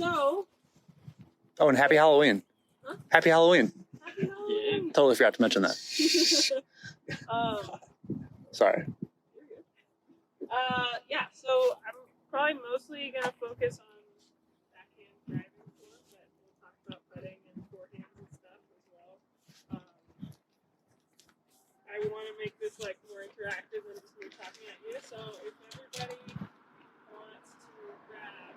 So. Oh, and happy Halloween. Huh? Happy Halloween. Happy Halloween. Yeah. Totally forgot to mention that. Sorry. Yeah, so I'm probably mostly going to focus on backhand driving form, but we'll talk about putting and forehand and stuff as well. I want to make this like more interactive than just me talking at you, so if everybody wants to grab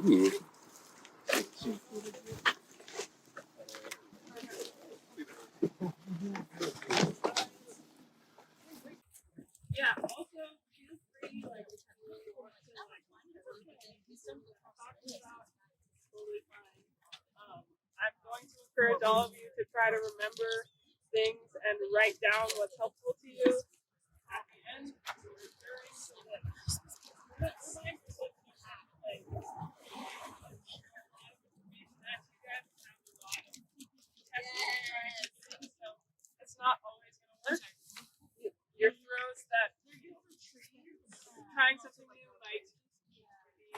Ooh. Yeah, also feel free like if you want to like talk about totally fine. I'm going to encourage all of you to try to remember things and write down what's helpful to you at the end or during so that remind yourself you have like a lot of information that you guys have a lot of testing, so it's not always going to work. Your throws that trying something new might be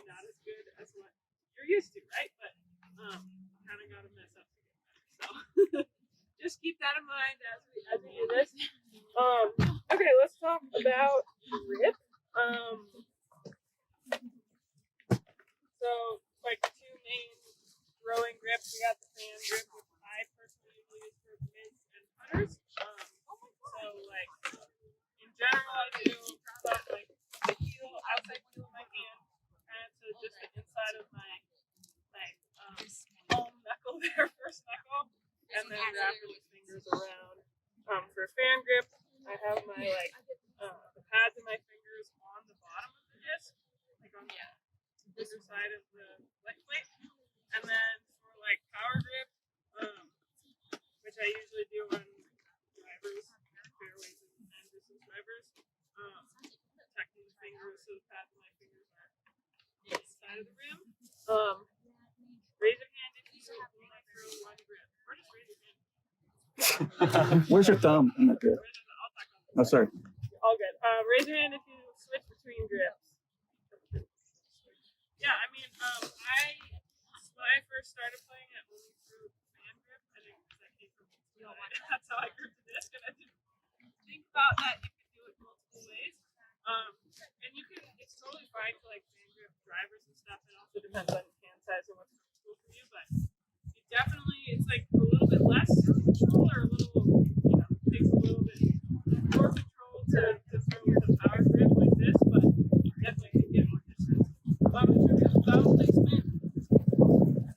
not as good as what you're used to, right? But kind of got to mess up to get better. So just keep that in mind as we do this. Okay, let's talk about grip. So like the two main throwing grips, we got the fan grip, which I personally usually use for mids and putters. So like in general, I do about like the heel, outside heel of my hand, kind of to just the inside of my palm knuckle there, first knuckle, and then wrapping the fingers around. For fan grip, I have my the pads of my fingers on the bottom of the disc, like on the underside of the leg plate, and then for like power grip, which I usually do on drivers, fairways, and distance drivers, protecting the fingers so the pads of my fingers are inside of the rim. Raise your hand if you only throw one grip, or just raise your hand. Where's your thumb in that grip? Oh, sorry. All good. Raise your hand if you switch between grips. Yeah, I mean, when I first started playing, I only threw fan grip. I think that came from that's how I gripped the disc, and I didn't think about that you could do it multiple ways. And you can, it's totally fine to like fan grip drivers and stuff. It also depends on hand size and what's comfortable for you, but you definitely, it's like a little bit less control or a little, takes a little bit more control to throw with a power grip like this, but definitely can get more distance. In terms of thumb placement,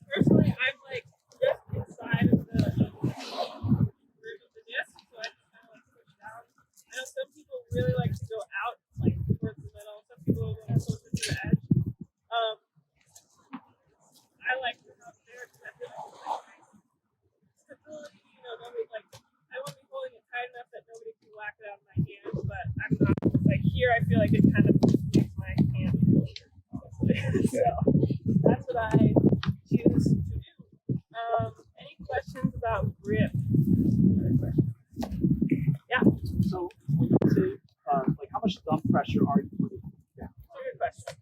personally, I'm like just inside of the grip of the disc, so I just kind of like push down. I know some people really like to go out, like towards the middle. Some people are going closer to the edge. I like to go there because I feel like it's like nice stability. Nobody like I won't be holding it tight enough that nobody can whack it out of my hand, but I'm not like here. I feel like it kind of makes my hand closer. So that's what I choose to do. Any questions about grip? Yeah. So when you say like how much thumb pressure are you putting down? That's a good question.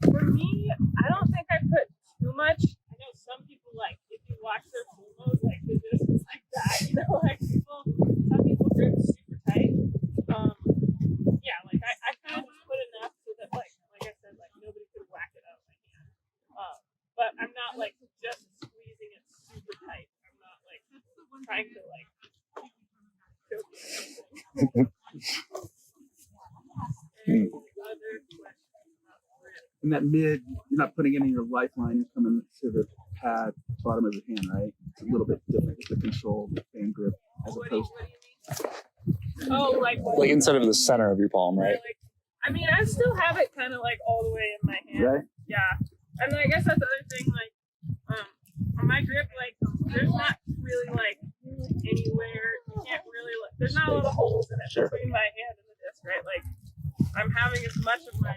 For me, I don't think I put too much. I know some people like if you watch their promos, like the disc is like that, like some people grip super tight. Yeah, like I kind of just put enough so that like I said, like nobody could whack it out of my hand. But I'm not like just squeezing it super tight. I'm not like trying to like choke it or something. Any other questions about grip? In that mid, you're not putting any of your lifeline, you're coming to the pad bottom of your hand, right? It's a little bit different to control the fan grip as What do you opposed mean? Oh, like instead of the center of your palm, right? I mean, I still have it kind of like all the way in my hand. Right? Yeah. And I guess that's the other thing, like, on my grip, like, there's not really, like, anywhere, you can't really, like, there's not a lot of holes in it between my hand and the disc, right? Like, I'm having as much of my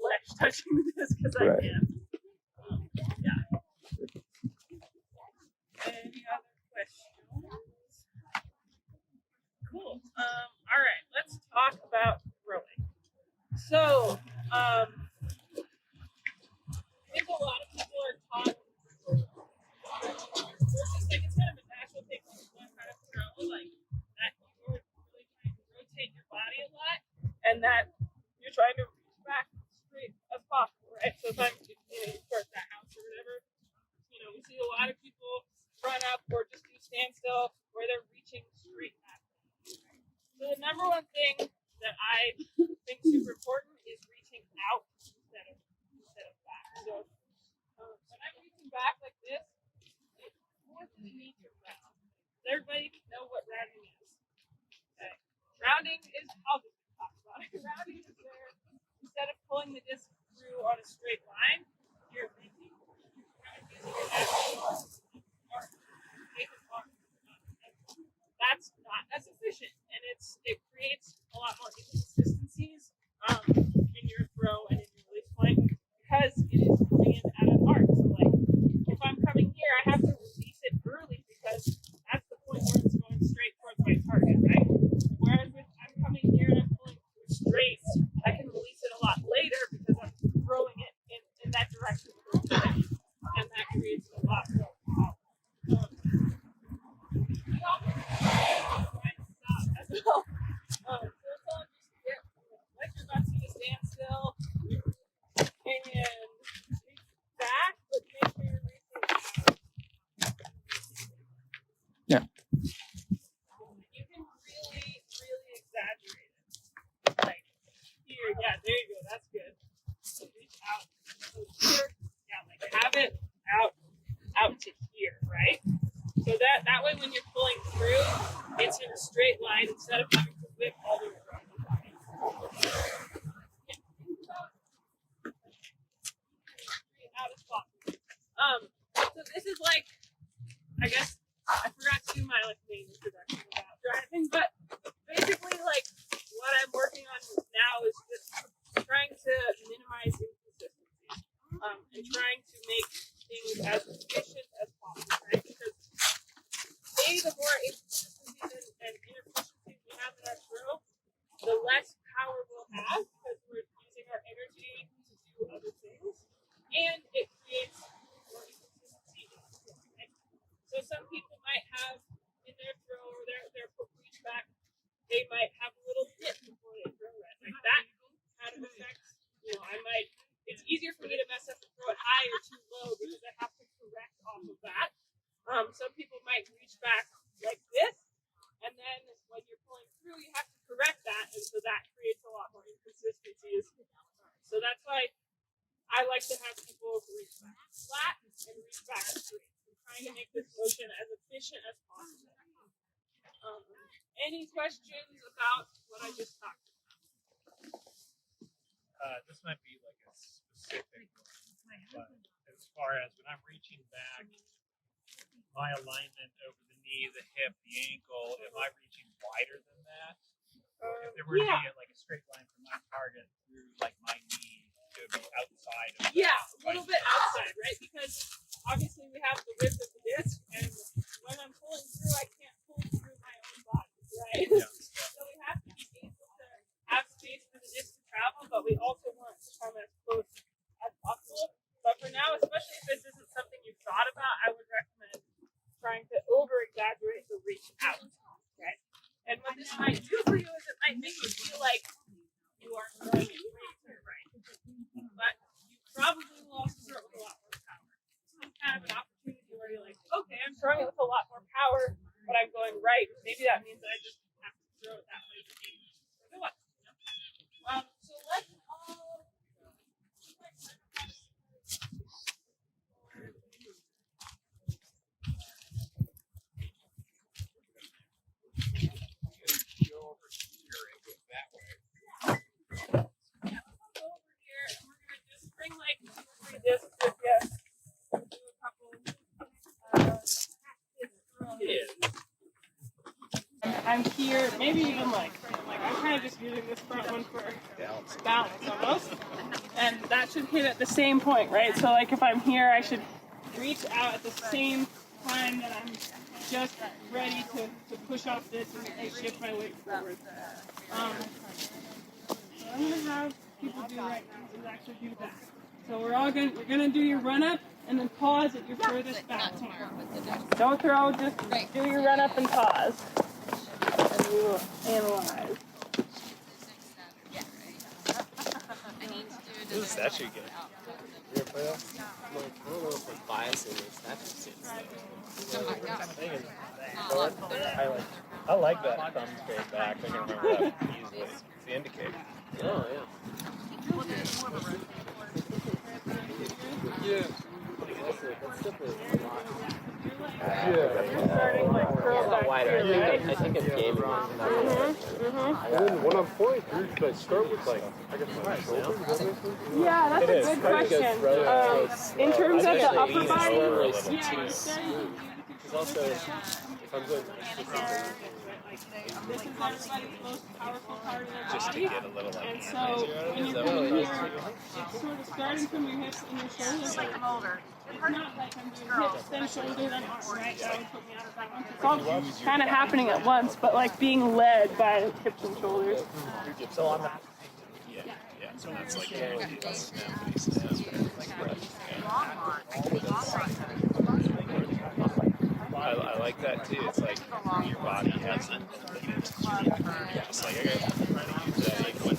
flesh touching the disc as I can. Yeah. Any other questions? Cool. All right, let's talk about throwing. So, I think a lot of people are taught, versus like it's kind of a natural thing when you learn how to throw, like that you're really trying to rotate your body a lot, and that you're trying to reach back straight as possible, right? So if I'm, towards that house or whatever, we see a lot of people run up or just do standstill where they're reaching straight back. So the number one thing that I think is super important is reaching out instead of back. So when I'm reaching back like this, it forces me to round. Does everybody know what rounding is? Okay. Rounding is, I'll just talk about it. Rounding is where instead of pulling the disc through on a straight line, you're reaching. That's not as efficient, and it creates a lot more inconsistencies in your throw and in your release point because it is coming in at an arc. So, like, if I'm coming here, I have to release it early because that's the point where it's going straight towards my target, right? Whereas if I'm coming here and I'm pulling straight, I can release it a lot later because I'm throwing it in that direction, and that creates a lot more power. Like you're about to stand still and reach back, but make sure you're reaching out. Yeah. You can really, really exaggerate it. Like here, yeah, there you go. That's good. So reach out. So here, yeah, like have it out to here, right? So that way when you're pulling through, it's in a straight line instead of having to whip all the way around the body. Out as possible. So this is like, I guess I forgot to do my main introduction about driving, but basically like what I'm working on now is just trying to minimize inconsistencies and trying to make things as efficient as possible, right? Because the more inconsistencies and inefficiencies we have in our throw, the less power we'll have because we're using our energy to do other things, and it creates more inconsistency. Right? So some people might have in their throw or their reach back, they might have a little dip before they throw it. Like that kind of affects, it's easier for me to mess up and throw it high or too low because I have to correct off of that. Some people might reach back like this, and then when you're pulling through, you have to correct that, and so that creates a lot more inconsistencies. So that's why I like to have people reach back flat and reach back straight. I'm trying to make this motion as efficient as possible. Any questions about what I just talked about? This might be like a specific one, but as far as when I'm reaching back, my alignment over the knee, the hip, the ankle, am I reaching wider than that? If there were to be like a straight line from my target through like my knee, it would be outside of a little bit outside, right? Because obviously we have the width of the disc, and when I'm pulling through, I can't pull through my own body, right? Yeah. So we have to be able to have space for the disc to travel, but we also want to come as close as possible. But for now, especially if this isn't something you've thought about, I would recommend trying to over-exaggerate the reach out, right? And what this might do for you is it might make you feel like you aren't throwing it right, but you probably will also throw it with a lot more power. It's kind of an opportunity where you're like, okay, I'm throwing it with a lot more power, but I'm going right. Maybe that means that I just have to throw it that way. So let's all. Bring like 2 or 3 discs with you. Do a couple I'm here, maybe even like I'm kind of just using this front one for balance almost. And that should hit at the same point, right? So like if I'm here, I should reach out at the same time that I'm just ready to push off this and shift my weight forward. So I'm gonna have people do right now is actually do that. So you're gonna do your run up and then pause at your furthest back hand. Don't throw, just do your run up and pause. And we will analyze. This is actually good. I don't know if it's biasing or I like that thumb straight back. I can remember that easily. It's the indicator. Oh, yeah. Yeah. That's definitely a lot. You're starting like curl back Wider. here, right? I think it's gaming. And then when I'm flying through, should I start with like, I guess my shoulder? Does that make sense? Yeah, that's a good question. In terms of the upper body, yeah, you're starting Because also, if I'm going this is everybody's most powerful part of their body. Just to get a little like And so when you're coming here, it's sort of starting from your hips and your shoulders. Like I'm older. It's not like I'm doing hips, then shoulder, then arm, right? That would put me out of balance. It's all kind of happening at once, but like being led by hips and shoulders. So on that. Yeah. So that's like I like that too. It's like your body has a limit. Just like I got trying to use that ankle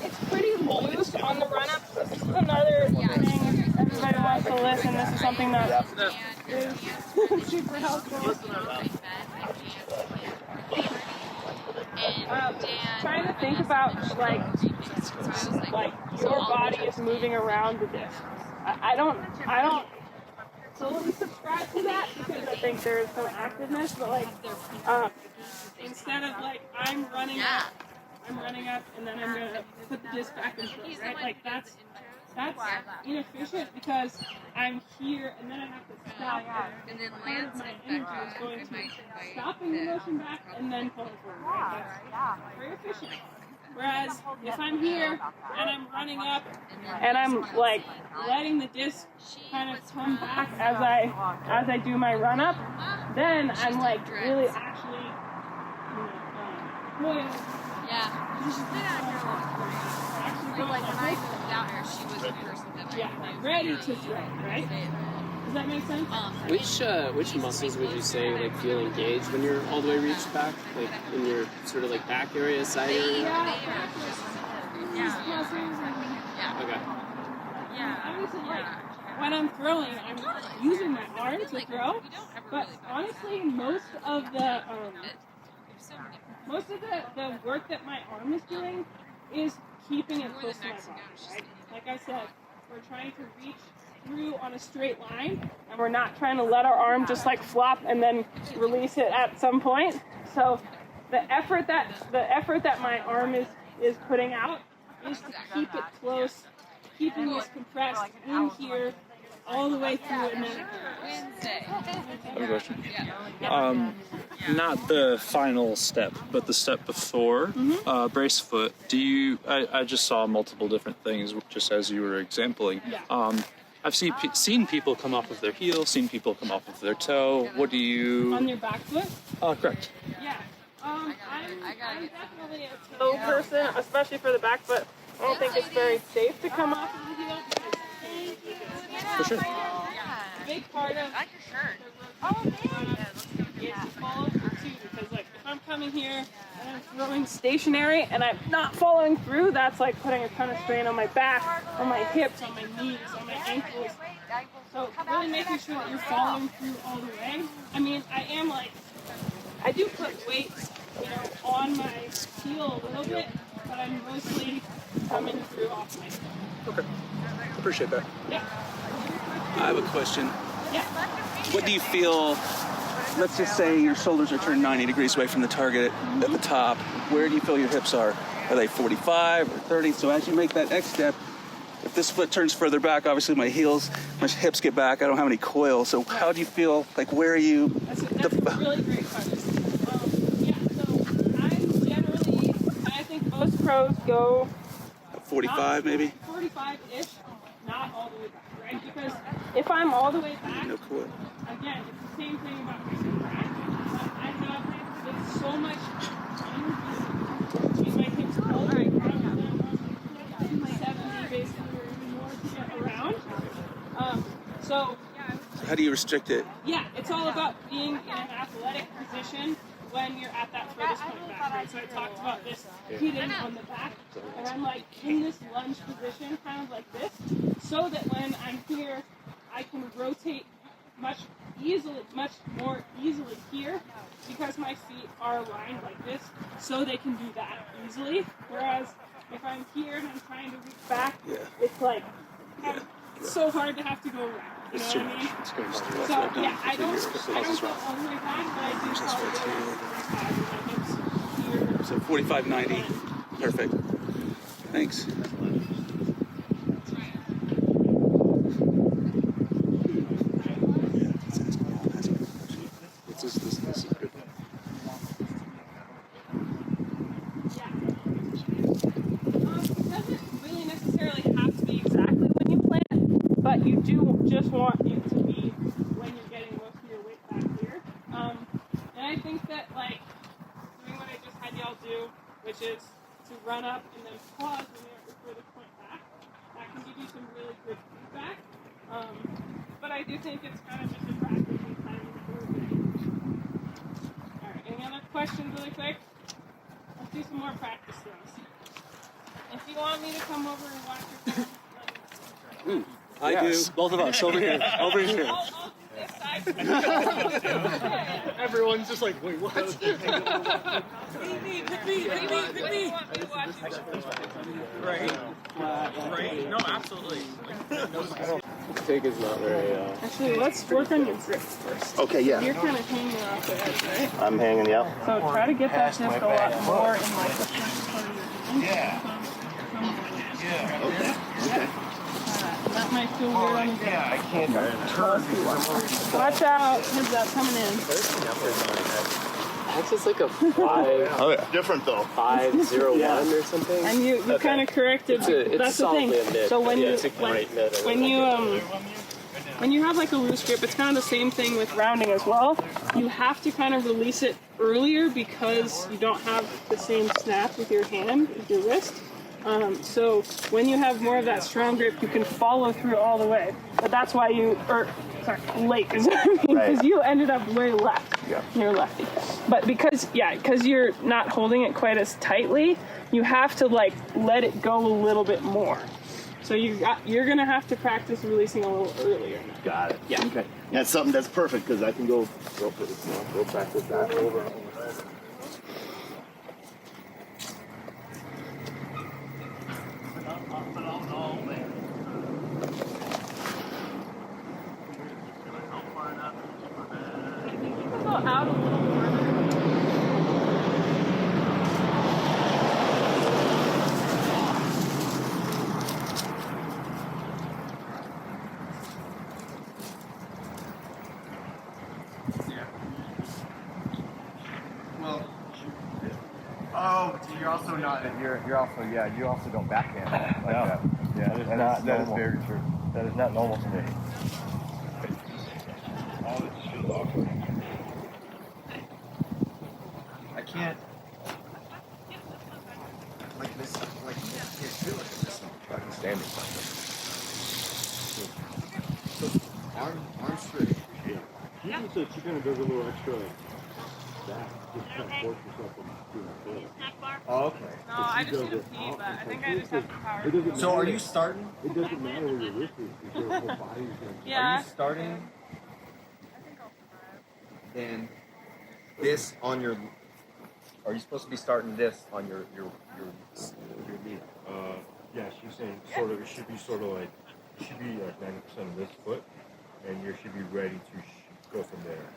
It's pretty loose on the run up. This is another thing everybody wants to listen. This is something that is super helpful. Trying to think about like your body is moving around the disc. I don't totally subscribe to that because I think there's some activeness, but like instead of like I'm running up and then I'm gonna put the disc back in front, right? Like that's inefficient because I'm here and then I have to stop. And then Part of Lance my energy is going to stopping the motion back and then pulling forward. Right? That's very efficient. Whereas if I'm here and I'm running up and I'm like letting the disc kind of come back as I do my run up, then I'm like really actually coiled. But like when I moved out here, she was the person that I ready to throw, right? Does that make sense? Which muscles would you say like feel engaged when you're all the way reached back, like in your sort of like back area, side area? Okay. Obviously, like when I'm throwing, I'm using my arm to throw. But honestly, most of the work that my arm is doing is keeping it close to my body, right? Like I said, we're trying to reach through on a straight line, and we're not trying to let our arm just like flop and then release it at some point. So the effort that my arm is putting out is to keep it close, keeping this compressed in here all the way through and then I have a question. Not the final step, but the step before brace foot. I just saw multiple different things just as you were exempling. I've seen people come off of their heel, seen people come off of their toe. What do you... On your back foot? Correct. Yeah. I'm definitely a toe person, especially for the back foot. I don't think it's very safe to come off of the heel because For sure. a big part of is follow through too, because like if I'm coming here and I'm throwing stationary and I'm not following through, that's like putting a ton of strain on my back, on my hips, on my knees, on my ankles. So really making sure that you're following through all the way. I mean, I do put weights, on my heel a little bit, but I'm mostly coming through off my heel. Okay. Appreciate that. Yeah. I have a question. Yeah. What do you feel, let's just say your shoulders are turned 90 degrees away from the target at the top. Where do you feel your hips are? Are they 45 or 30? So as you make that X step, if this foot turns further back, obviously my hips get back. I don't have any coil. So how do you feel, like where are you? That's a really great question. So I'm generally, I think most pros go 45 maybe? 45-ish, not all the way back, right? Because if I'm all the way back, No coil. again, it's the same thing about missing back. I have so much energy in my hips all the way around How do you restrict it? Yeah, it's all about being in an athletic position when you're at that furthest point back. Right? So I talked about this hitting on the back, and I'm like in this lunge position, kind of like this, so that when I'm here, I can rotate much more easily here because my feet are aligned like this, so they can do that easily. Whereas if I'm here and I'm trying to reach back, it's like it's so hard to have to go around. You know what I mean? So yeah, I don't go all the way back, but I do probably 45 with my hips here. So 45, 90. Perfect. Thanks. This is good. It doesn't really necessarily have to be exactly when you plant, but you do just want it to be when you're getting most of your weight back here. And I think that like doing what I just had y'all do, which is to run up and then pause when you're at your furthest point back, that can give you some really good feedback. But I do think it's kind of just a practice and kind of improving. Alright, any other questions really quick? Let's do some more practice throws. If you want me to come over and watch your phone, let me know. I do. Both of us. Over here. Over here. I'll do this side. Everyone's just like, wait, what? Pick me. Right. No, absolutely. Take is not very. Actually, let's work on your grip first. Okay, yeah. You're kind of hanging off the edge, right? I'm hanging, yeah. So try to get that disc a lot more in like the front part of your hand. Okay. That might feel weird on the grip. I can't turn. Watch out, heads up, coming in. That's just like a 5. Oh, yeah. Different though. 5-0-1 or something. And you kind of corrected. It's that's the thing. solidly a mid. So when Yeah, you it's a great mid. when you have like a loose grip, it's kind of the same thing with rounding as well. You have to kind of release it earlier because you don't have the same snap with your hand, with your wrist. So when you have more of that strong grip, you can follow through all the way. But that's why late is what I mean, because you ended up way left. Yeah. You're lefty. But because you're not holding it quite as tightly, you have to like let it go a little bit more. So you're gonna have to practice releasing a little earlier. Got it. Yeah. Okay. That's something that's perfect because I can go practice that over and over. Go out a little further. Well, oh, so you're also not. You're also you also don't backhand like that. Yeah, that is very true. That is not normal to me. I can't. Like this, like I can't feel it in this one. I can stand it. So arm straight. Yeah. So chicken does a little extra that. Just kind of force yourself to doing it. Oh, okay. No, I just need to pee, but I think I just have the power. So are you starting? It doesn't matter where your wrist is because your whole body is going to. Yeah. Are you starting? Then this on your. Are you supposed to be starting this on your knee? Yes, you're saying sort of. It should be sort of like. It should be like 90% of this foot, and you should be ready to go from there.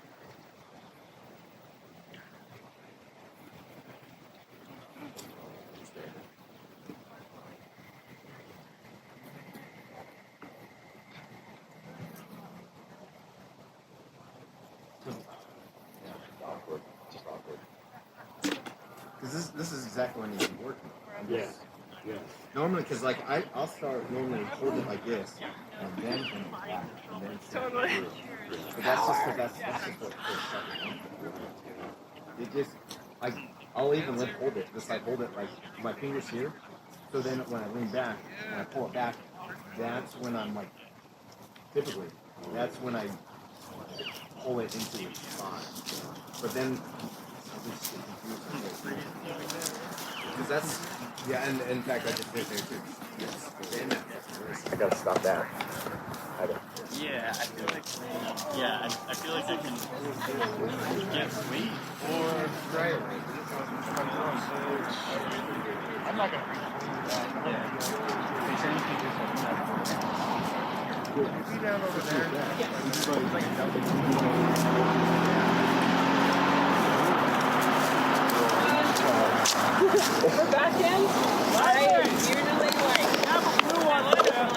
Just awkward. Because this is exactly what needs to be working. Yes. Yeah. Normally, because like I'll start normally hold it like this, and then back, and then Totally. But that's just because that's just what it just I'll even hold it, just like hold it like my fingers here. So then when I lean back and I pull it back, that's when I'm like typically that's when I pull it into the spot. But then, because that's, yeah, and in fact, I just did there too. I gotta stop that. Yeah, I feel like I feel like I can get weight or I'm not gonna be down over there. For backhand, I usually have a blue one and I'm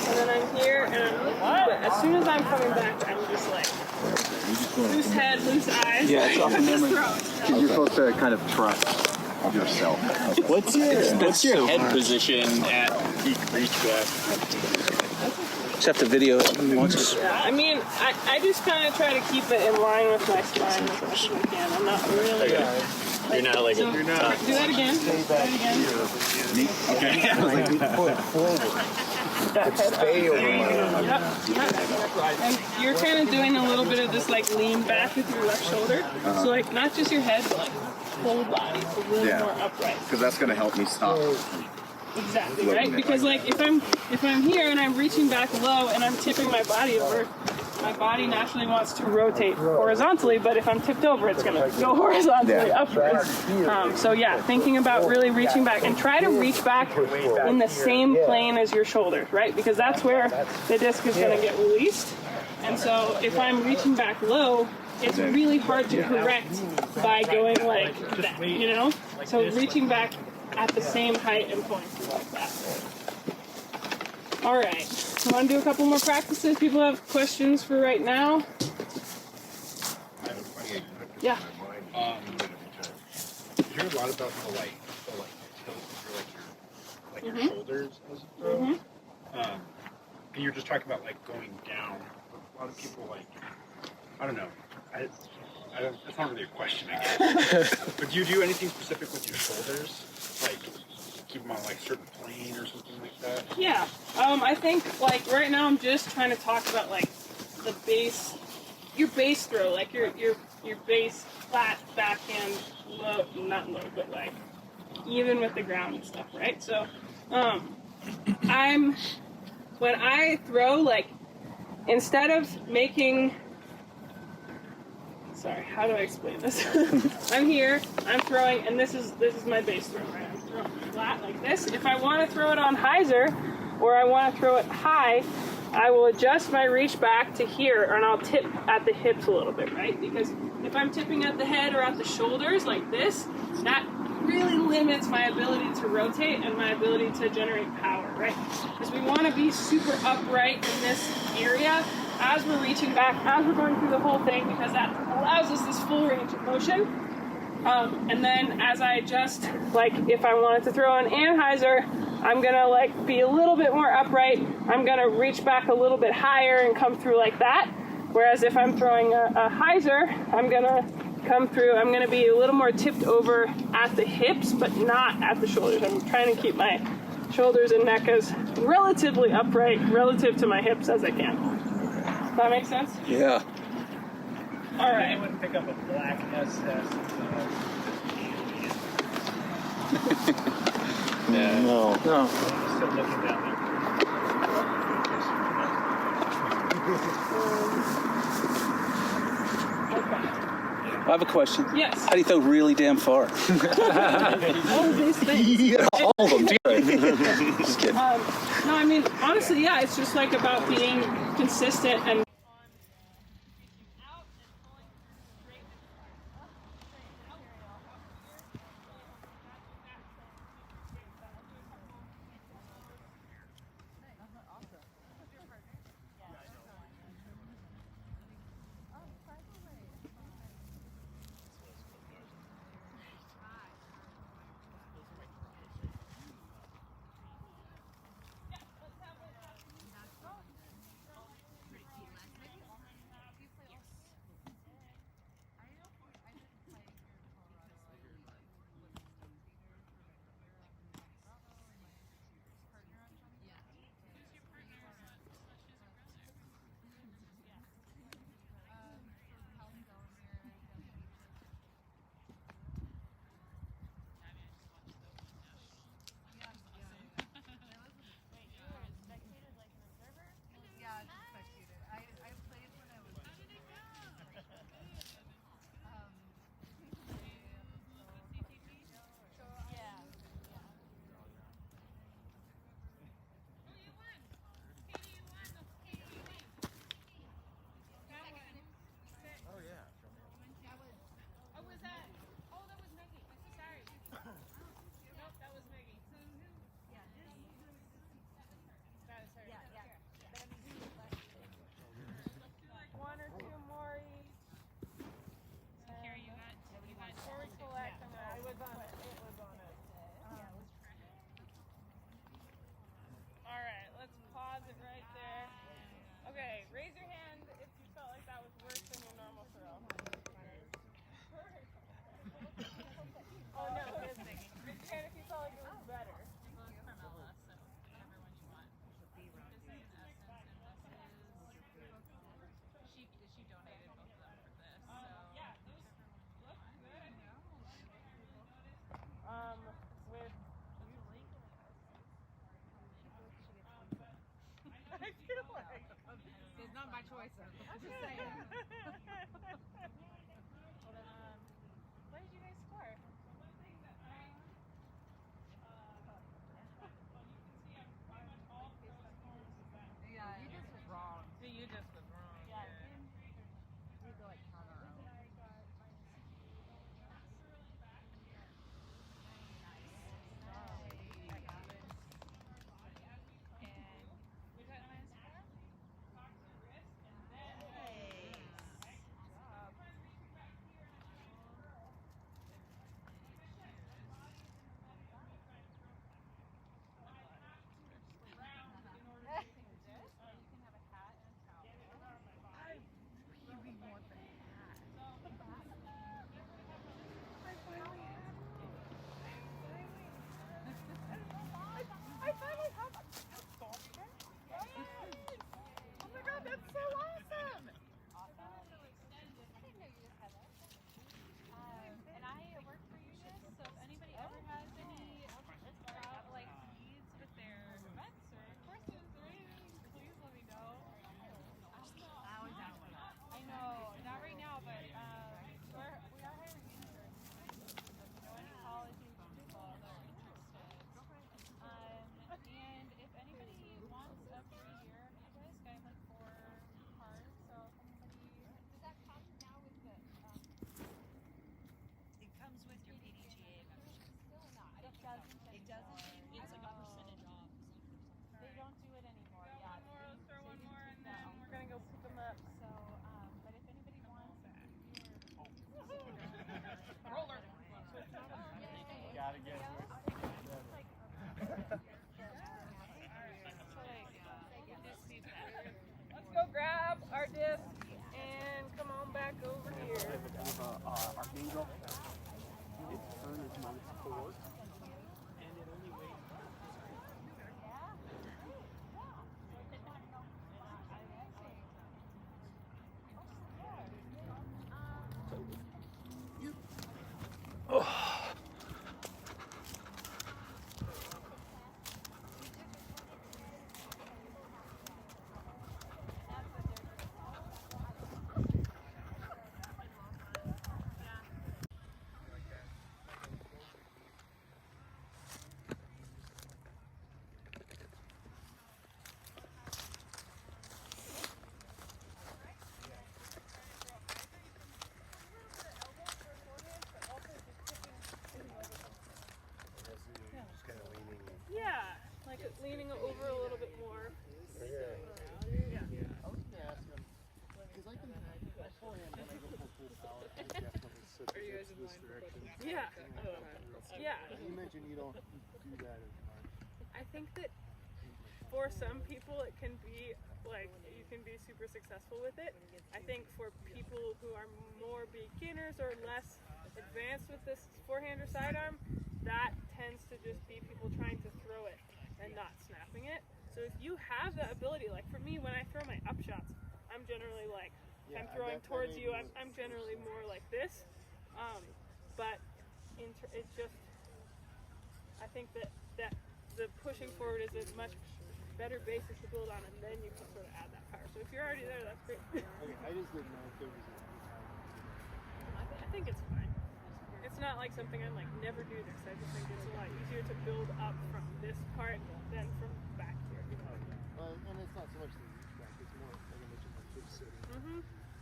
and then I'm here and I'm looking, but as soon as I'm coming back, I'm just like loose head, loose eyes. Yeah, it's off the memory. Because you're supposed to kind of trust yourself. What's your head position at peak reach back? Just have to video it once. Yeah, I mean, I just kind of try to keep it in line with my spine as much as I can. I'm not really... You're not like so, you're not. Do that again. Do that again. Okay. I was like, we pull it forward. Stay over my Yep. And you're kind of doing a little bit of this like lean back with your left shoulder. So like not just your head, but like whole body, so really more upright. Because that's going to help me stop. Exactly, right? Because like if I'm here and I'm reaching back low and I'm tipping my body over, my body naturally wants to rotate horizontally, but if I'm tipped over, it's going to go horizontally upwards. So yeah, thinking about really reaching back and try to reach back in the same plane as your shoulders, right? Because that's where the disc is going to get released. And so if I'm reaching back low, it's really hard to correct by going like that, you know? So reaching back at the same height and pulling through like that. All right, so I want to do a couple more practices. People have questions for right now? Yeah. You hear a lot about the tilt for your shoulders as you throw. And you're just talking about like going down. A lot of people like, I don't know. That's not really a question, I guess. But do you do anything specific with your shoulders? Like keep them on like certain plane or something like that? Yeah. I think like right now I'm just trying to talk about like the base, your base throw, like your base flat backhand low, not low, but like even with the ground and stuff, right? So when I throw, like instead of making, sorry, how do I explain this? I'm here, I'm throwing, and this is my base throw, right? I'm throwing flat like this. If I want to throw it on hyzer, or I want to throw it high, I will adjust my reach back to here, and I'll tip at the hips a little bit, right? Because if I'm tipping at the head or at the shoulders like this, that really limits my ability to rotate and my ability to generate power, right? Because we want to be super upright in this area as we're reaching back, as we're going through the whole thing, because that allows us this full range of motion. And then as I adjust, like if I wanted to throw an anhyzer, I'm gonna like be a little bit more upright. I'm gonna reach back a little bit higher and come through like that. Whereas if I'm throwing a hyzer, I'm gonna come through, I'm gonna be a little more tipped over at the hips, but not at the shoulders. I'm trying to keep my shoulders and neck as relatively upright relative to my hips as I can. Does that make sense? Yeah. All right. Anyone pick up a black SS? No. I'm still looking down there. I have a question. Yes. How do you throw really damn far? All of these things. Yeah, all of them. Just kidding. No, I mean, honestly, yeah, it's just like about being consistent and twice. I'm just saying. What did you guys score? Yeah, you just was wrong. You just was wrong. Yeah. We go like counter our own. I finally have a sculpture. Oh my god, that's so awesome! I didn't know you just had that. And I work for UNIS, so if anybody ever has any like needs with their events or courses or anything, please let me know. I always down for that. I know, not right now, but we are hiring interns. If you know any college people that are interested. And if anybody wants a free year of UNIS, I have like 4 cards, so if anybody... Does that come now with the... It comes with your PDGA membership. Still not. I don't think It doesn't. It's like a percentage off. They don't do it anymore. Yeah. Let's throw one more and then we're gonna go pick them up. So, but if anybody wants it, Roller. Gotta get Let's go grab our disc and come on back over here. Archangel. Its turn is -4. And it only weighs. Yeah, like leaning over a little bit more. Yeah. I was gonna ask him because I can forehand when I go for full power. I definitely sit this direction. Yeah. Yeah. You mentioned you don't do that as much. I think that for some people it can be like you can be super successful with it. I think for people who are more beginners or less advanced with this forehand or sidearm, that tends to just be people trying to throw it and not snapping it. So if you have that ability, like for me, when I throw my up shots, I'm generally like, if I'm throwing towards you, I'm generally more like this. But it's just, I think that the pushing forward is a much better basis to build on, and then you can sort of add that power. So if you're already there, that's great. Okay, I just didn't know if there was I think it's fine. It's not like something I'm like, never do this. I just think it's a lot easier to build up from this part than from back here. You know? and it's not so much the reach back, it's more, like I mentioned, like just sitting.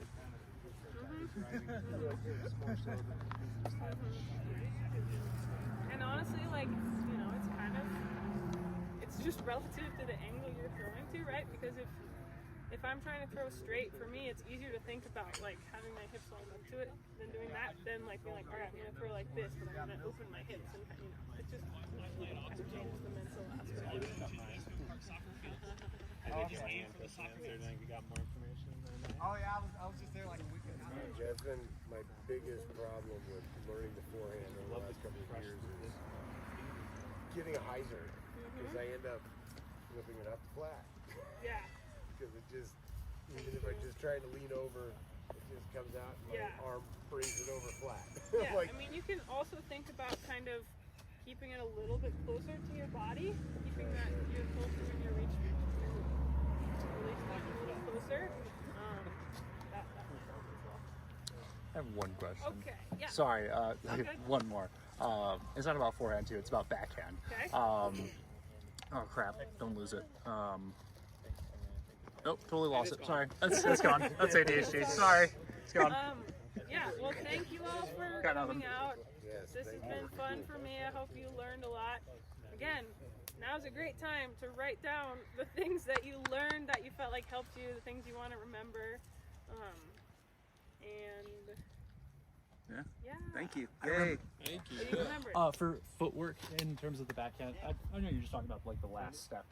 It's kind of driving. It's more so than just having. And honestly, like, you know, it's kind of, it's just relative to the angle you're throwing to, right? Because if I'm trying to throw straight, for me, it's easier to think about like having my hips lined up to it than doing that, than like being like, all right, I'm gonna throw like this, but I'm gonna open my hips, and you know, it just kind of changes the mental aspect. I did your hand question answered. I think we got more information than that. Oh yeah, I was just there like a week ago. That's been my biggest problem with learning the forehand in the last couple of years is getting a hyzer, because I end up flipping it up flat. Yeah. Because it just, even if I just try to lean over, it just comes out and my arm brings it over flat. Yeah, like, I mean, you can also think about kind of keeping it a little bit closer to your body, keeping that your closer when you reach release that a little closer. I have one question. Okay, yeah. Sorry, Okay. one more. It's not about forehand too. It's about backhand. Okay. Oh crap! Don't lose it. Nope, totally lost it. Sorry, that's gone. That's ADHD. Sorry, it's gone. Yeah. Well, thank you all for Got coming nothing. out. This has been fun for me. I hope you learned a lot. Again, now's a great time to write down the things that you learned that you felt like helped you, the things you want to remember, and Yeah. Thank you. Yay. Thank What do you remember? For footwork in terms of the backhand, I know you're just talking about like the last step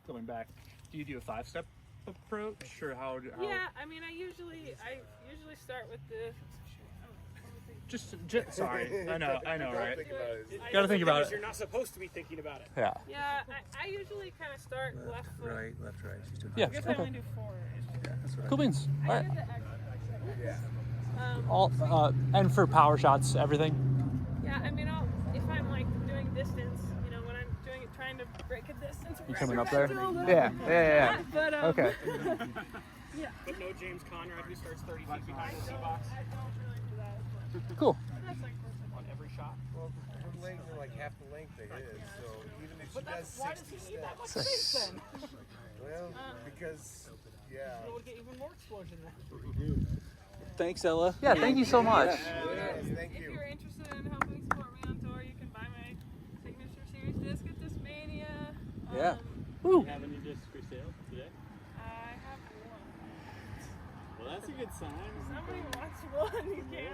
going back. Do you do a 5-step approach, or how? Yeah, I mean, I usually start with the. Just sorry. I know, right? Gotta think about it. You're not supposed to be thinking about it. Yeah. Yeah, I usually kind of start left foot. Right, left, right. She's doing Yeah. I guess I only do forward. Yeah, that's what Cool beans. All I right. did the exercise. All and for power shots, everything. Yeah, I mean, if I'm like doing distance, you know, when I'm doing it, trying to break a distance. You coming up there? do a little Yeah. bit Yeah. of that, But, Okay. Yeah. But no James Conrad who starts 30 feet behind the tee box I don't really do that. Cool. That's like on every shot. Well, her legs are like half the length of his, so even if she does why does 60 he need that much steps. space then? Well, because, yeah. It would get even more explosion then. Thanks, Ella. Yeah. Thank you so much. Yes, thank If you. you're interested in helping support me on tour, you can buy my signature series disc at Discmania. Yeah. Woo. Do you have any discs for sale today? I have one. Well, that's a good sign. Somebody wants one, you can.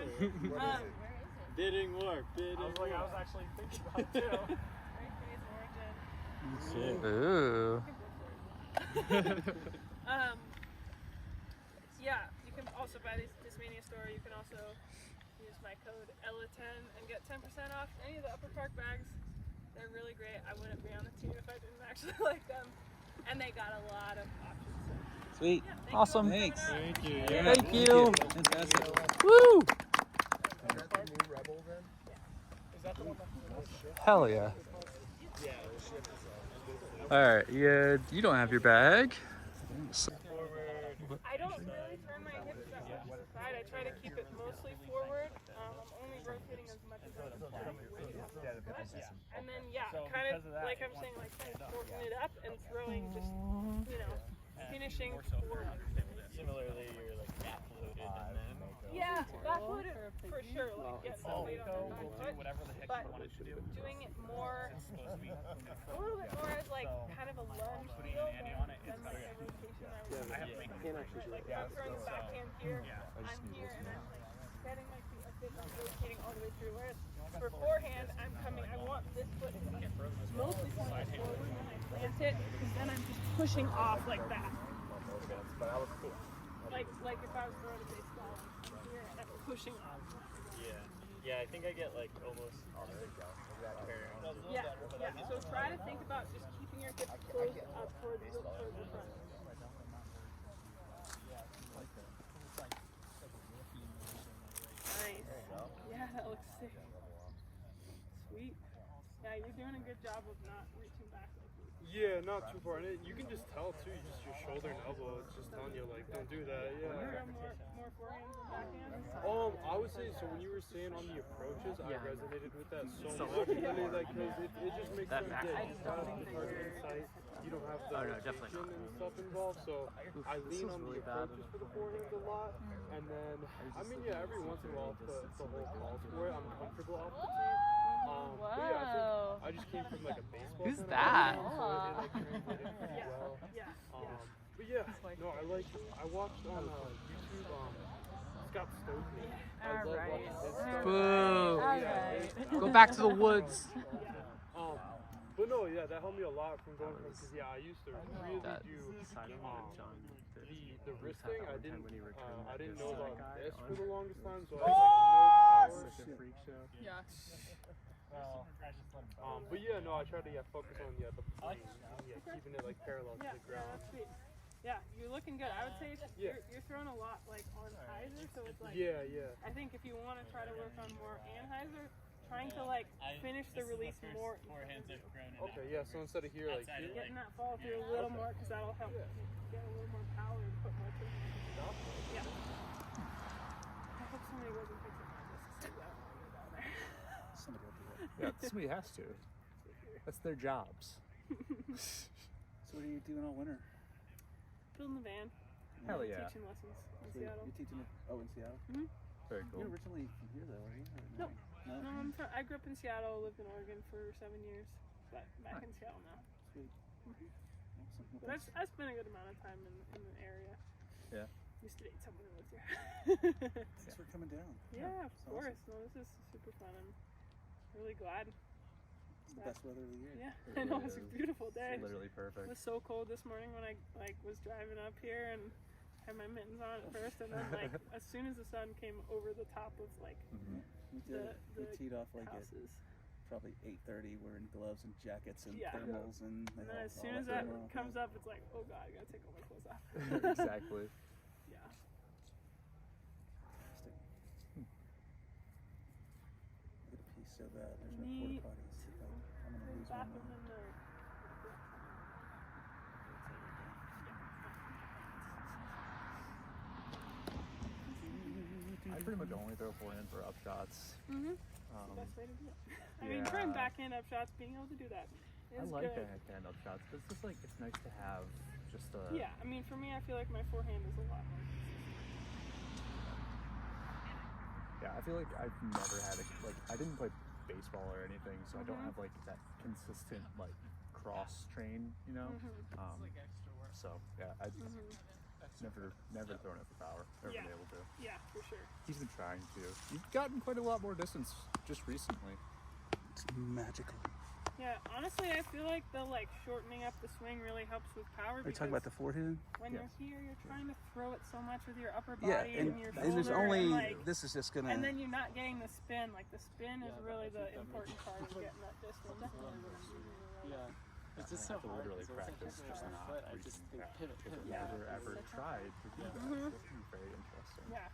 What is it? Bidding war. Bidding war. I was actually thinking about it too. Great Origin. Ooh. Yeah, you can also buy these at Discmania store. You can also use my code ELLA10 and get 10% off any of the Upper Park bags. They're really great. I wouldn't be on the team if I didn't actually like them. And they got a lot of options. So, Sweet. yeah, thank Awesome. You all for coming out. Thank you. Yeah, Thank you. Fantastic. Woo. Is that the new Rebel then? Is that the one that's Hell yeah. Yeah, the ship is All right. Yeah. You don't have your bag. I don't really turn my hips that much to the side. I try to keep it mostly forward. I'm only rotating as much as I can. And then, yeah, kind of like I'm saying, like kind of shorten it up and throwing just, you know, finishing forward. Similarly, you're like back loaded and then. Yeah, backloaded for sure. Like, get the weight on the back foot. whatever the heck But you wanted to do. doing it more, Supposed to be a little bit more as like kind of a lunge feel than like a rotation. I have to make Like if I'm throwing the backhand here, I'm here and I'm like setting my feet like this, I'm rotating all the way through. Whereas for forehand, I'm coming, I want this foot to be mostly pointed forward when I plant it, because then I'm just pushing off like that. Like if I was throwing a baseball, I'm here and I'm pushing off. Yeah, I think I get like almost. Yeah. So try to think about just keeping your hips closed up towards the front. Nice. Yeah, that looks sick. Sweet. Yeah, you're doing a good job of not reaching back like this. Yeah, not too far. And you can just tell too, just your shoulder and elbow. It's just telling you like, don't do that. You Yeah. have more forehands than backhands? I would say so. When you were saying on the approaches, I resonated with that so much. Really, like, cause it just makes sense. Yeah, you have the target in sight. You don't have the rotation and stuff involved. So I lean on the approaches for the forehands a lot. And then, I mean, yeah, every once in a while, the whole call score, I'm comfortable off the tee. But yeah, I think I just came from like a baseball. Who's kind of that? background, so it like translated pretty well. But yeah, no, I watched on YouTube, Scott Stokely. I love watching his stuff. Boo. Yeah, Go back to the woods. But no, yeah, that helped me a lot from going from, because yeah, I used to really do the wrist thing. I didn't know about this for the longest time, so I had like no power. Yeah. But yeah, no, I try to focus on the plane, keeping it like parallel to the ground. That's sweet. Yeah, you're looking good. I would say you're throwing a lot like on hyzer, so it's like I think if you want to try to work on more anhyzer, trying to like finish the release more. Okay, yeah. So instead of here, like here, getting that follow through a little more, because that'll help get a little more power and put more to it. Yeah. I hope so. somebody goes and picks up my disc, I don't want to go down there. Somebody will do it. Yeah, somebody has to. That's their jobs. So what are you doing all winter? Building the van. Hell yeah. Teaching lessons in So Seattle. you're teaching it? Oh, in Seattle? Mm-hmm. Very cool. You're originally from here, though, are you? No. No? No, I grew up in Seattle, lived in Oregon for 7 years, but back in Seattle now. Sweet. Mm-hmm. Awesome. But I spent a good amount of time in the area. Yeah. Used to date someone who lived here. Thanks for coming down. Yeah, of It's course. awesome. No, this is super fun. I'm really glad. It's the best weather of the year. Yeah, I know, it's a beautiful day. It's literally perfect. It was so cold this morning when I was driving up here and had my mittens on at first, and then as soon as the sun came over the top of We teed off houses. at probably 8:30, wearing gloves and jackets and Yeah. thermals, and And then as soon as that comes up, it's like, oh god, I gotta take all my clothes off. Exactly. Yeah. Get a piece of there's no Neat. porta potties. I'm gonna lose Bathroom one. in there. I pretty much only throw forehand for up shots. Mm-hmm. That's the best way to do it. I mean, yeah. trying backhand up shots, being able to do that is I like good. backhand up shots, but it's just like it's nice to have just a. Yeah, I mean, for me, I feel like my forehand is a lot more. Yeah, I feel like I've never had I didn't play baseball or anything, so I don't have like that consistent like cross train, you know. So yeah, I never thrown it for power. Never been able to. Yeah, for sure. He's been trying to. You've gotten quite a lot more distance just recently. It's magical. Yeah, honestly, I feel like the shortening up the swing really helps with power. Are you talking about the forehand? When you're here, you're trying to throw it so much with your upper Yeah, body and your there's shoulder, only and, this is just gonna. and then you're not getting the spin. Like the spin is really the important part of getting that distance. Yeah. It's just so hard. Literally So it's practice like just every not foot, I just reaching think back. pivot. I've never ever tried to do that. Mhm. It's gonna be very interesting. Yeah.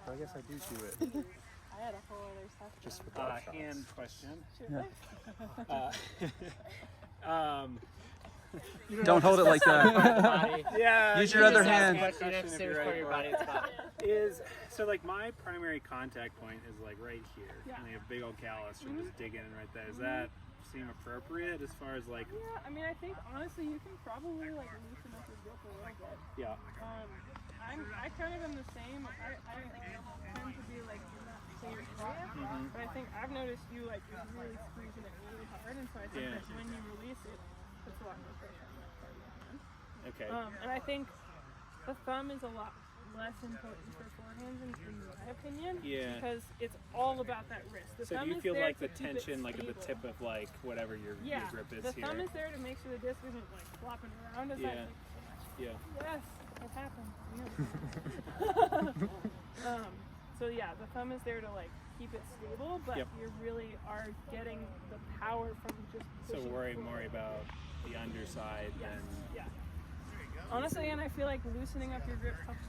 So I guess I do it. I had a whole other stuff. Just for drop shots. Hand question. Sure. Don't hold it like that. Yeah. Use your other hand. So like my primary contact point is like right here. Yeah. And I have a big old callus from just digging in right there. Does that seem appropriate as far as like? Yeah, I mean, I think honestly you can probably loosen up your grip a little bit. Yeah. I kind of am the same. I tend to be like in that clear area, but I think I've noticed you just really squeezing it really hard, and so I think that when you release it, it's a lot more pressure on that part of your hand. Okay. And I think the thumb is a lot less important for forehands in my opinion. Yeah. Because it's all about that wrist. The So thumb do you is feel there like to the keep it tension like at the stable. tip of like whatever your grip is the here? thumb is there to make sure the disc isn't flopping around as Yeah. Yeah. Yes, it happens. So yeah, the thumb is there to keep it stable, but you really are getting the power from just So pushing worry forward. more about the underside than. Yeah. Honestly, and I feel like loosening up your grip helps.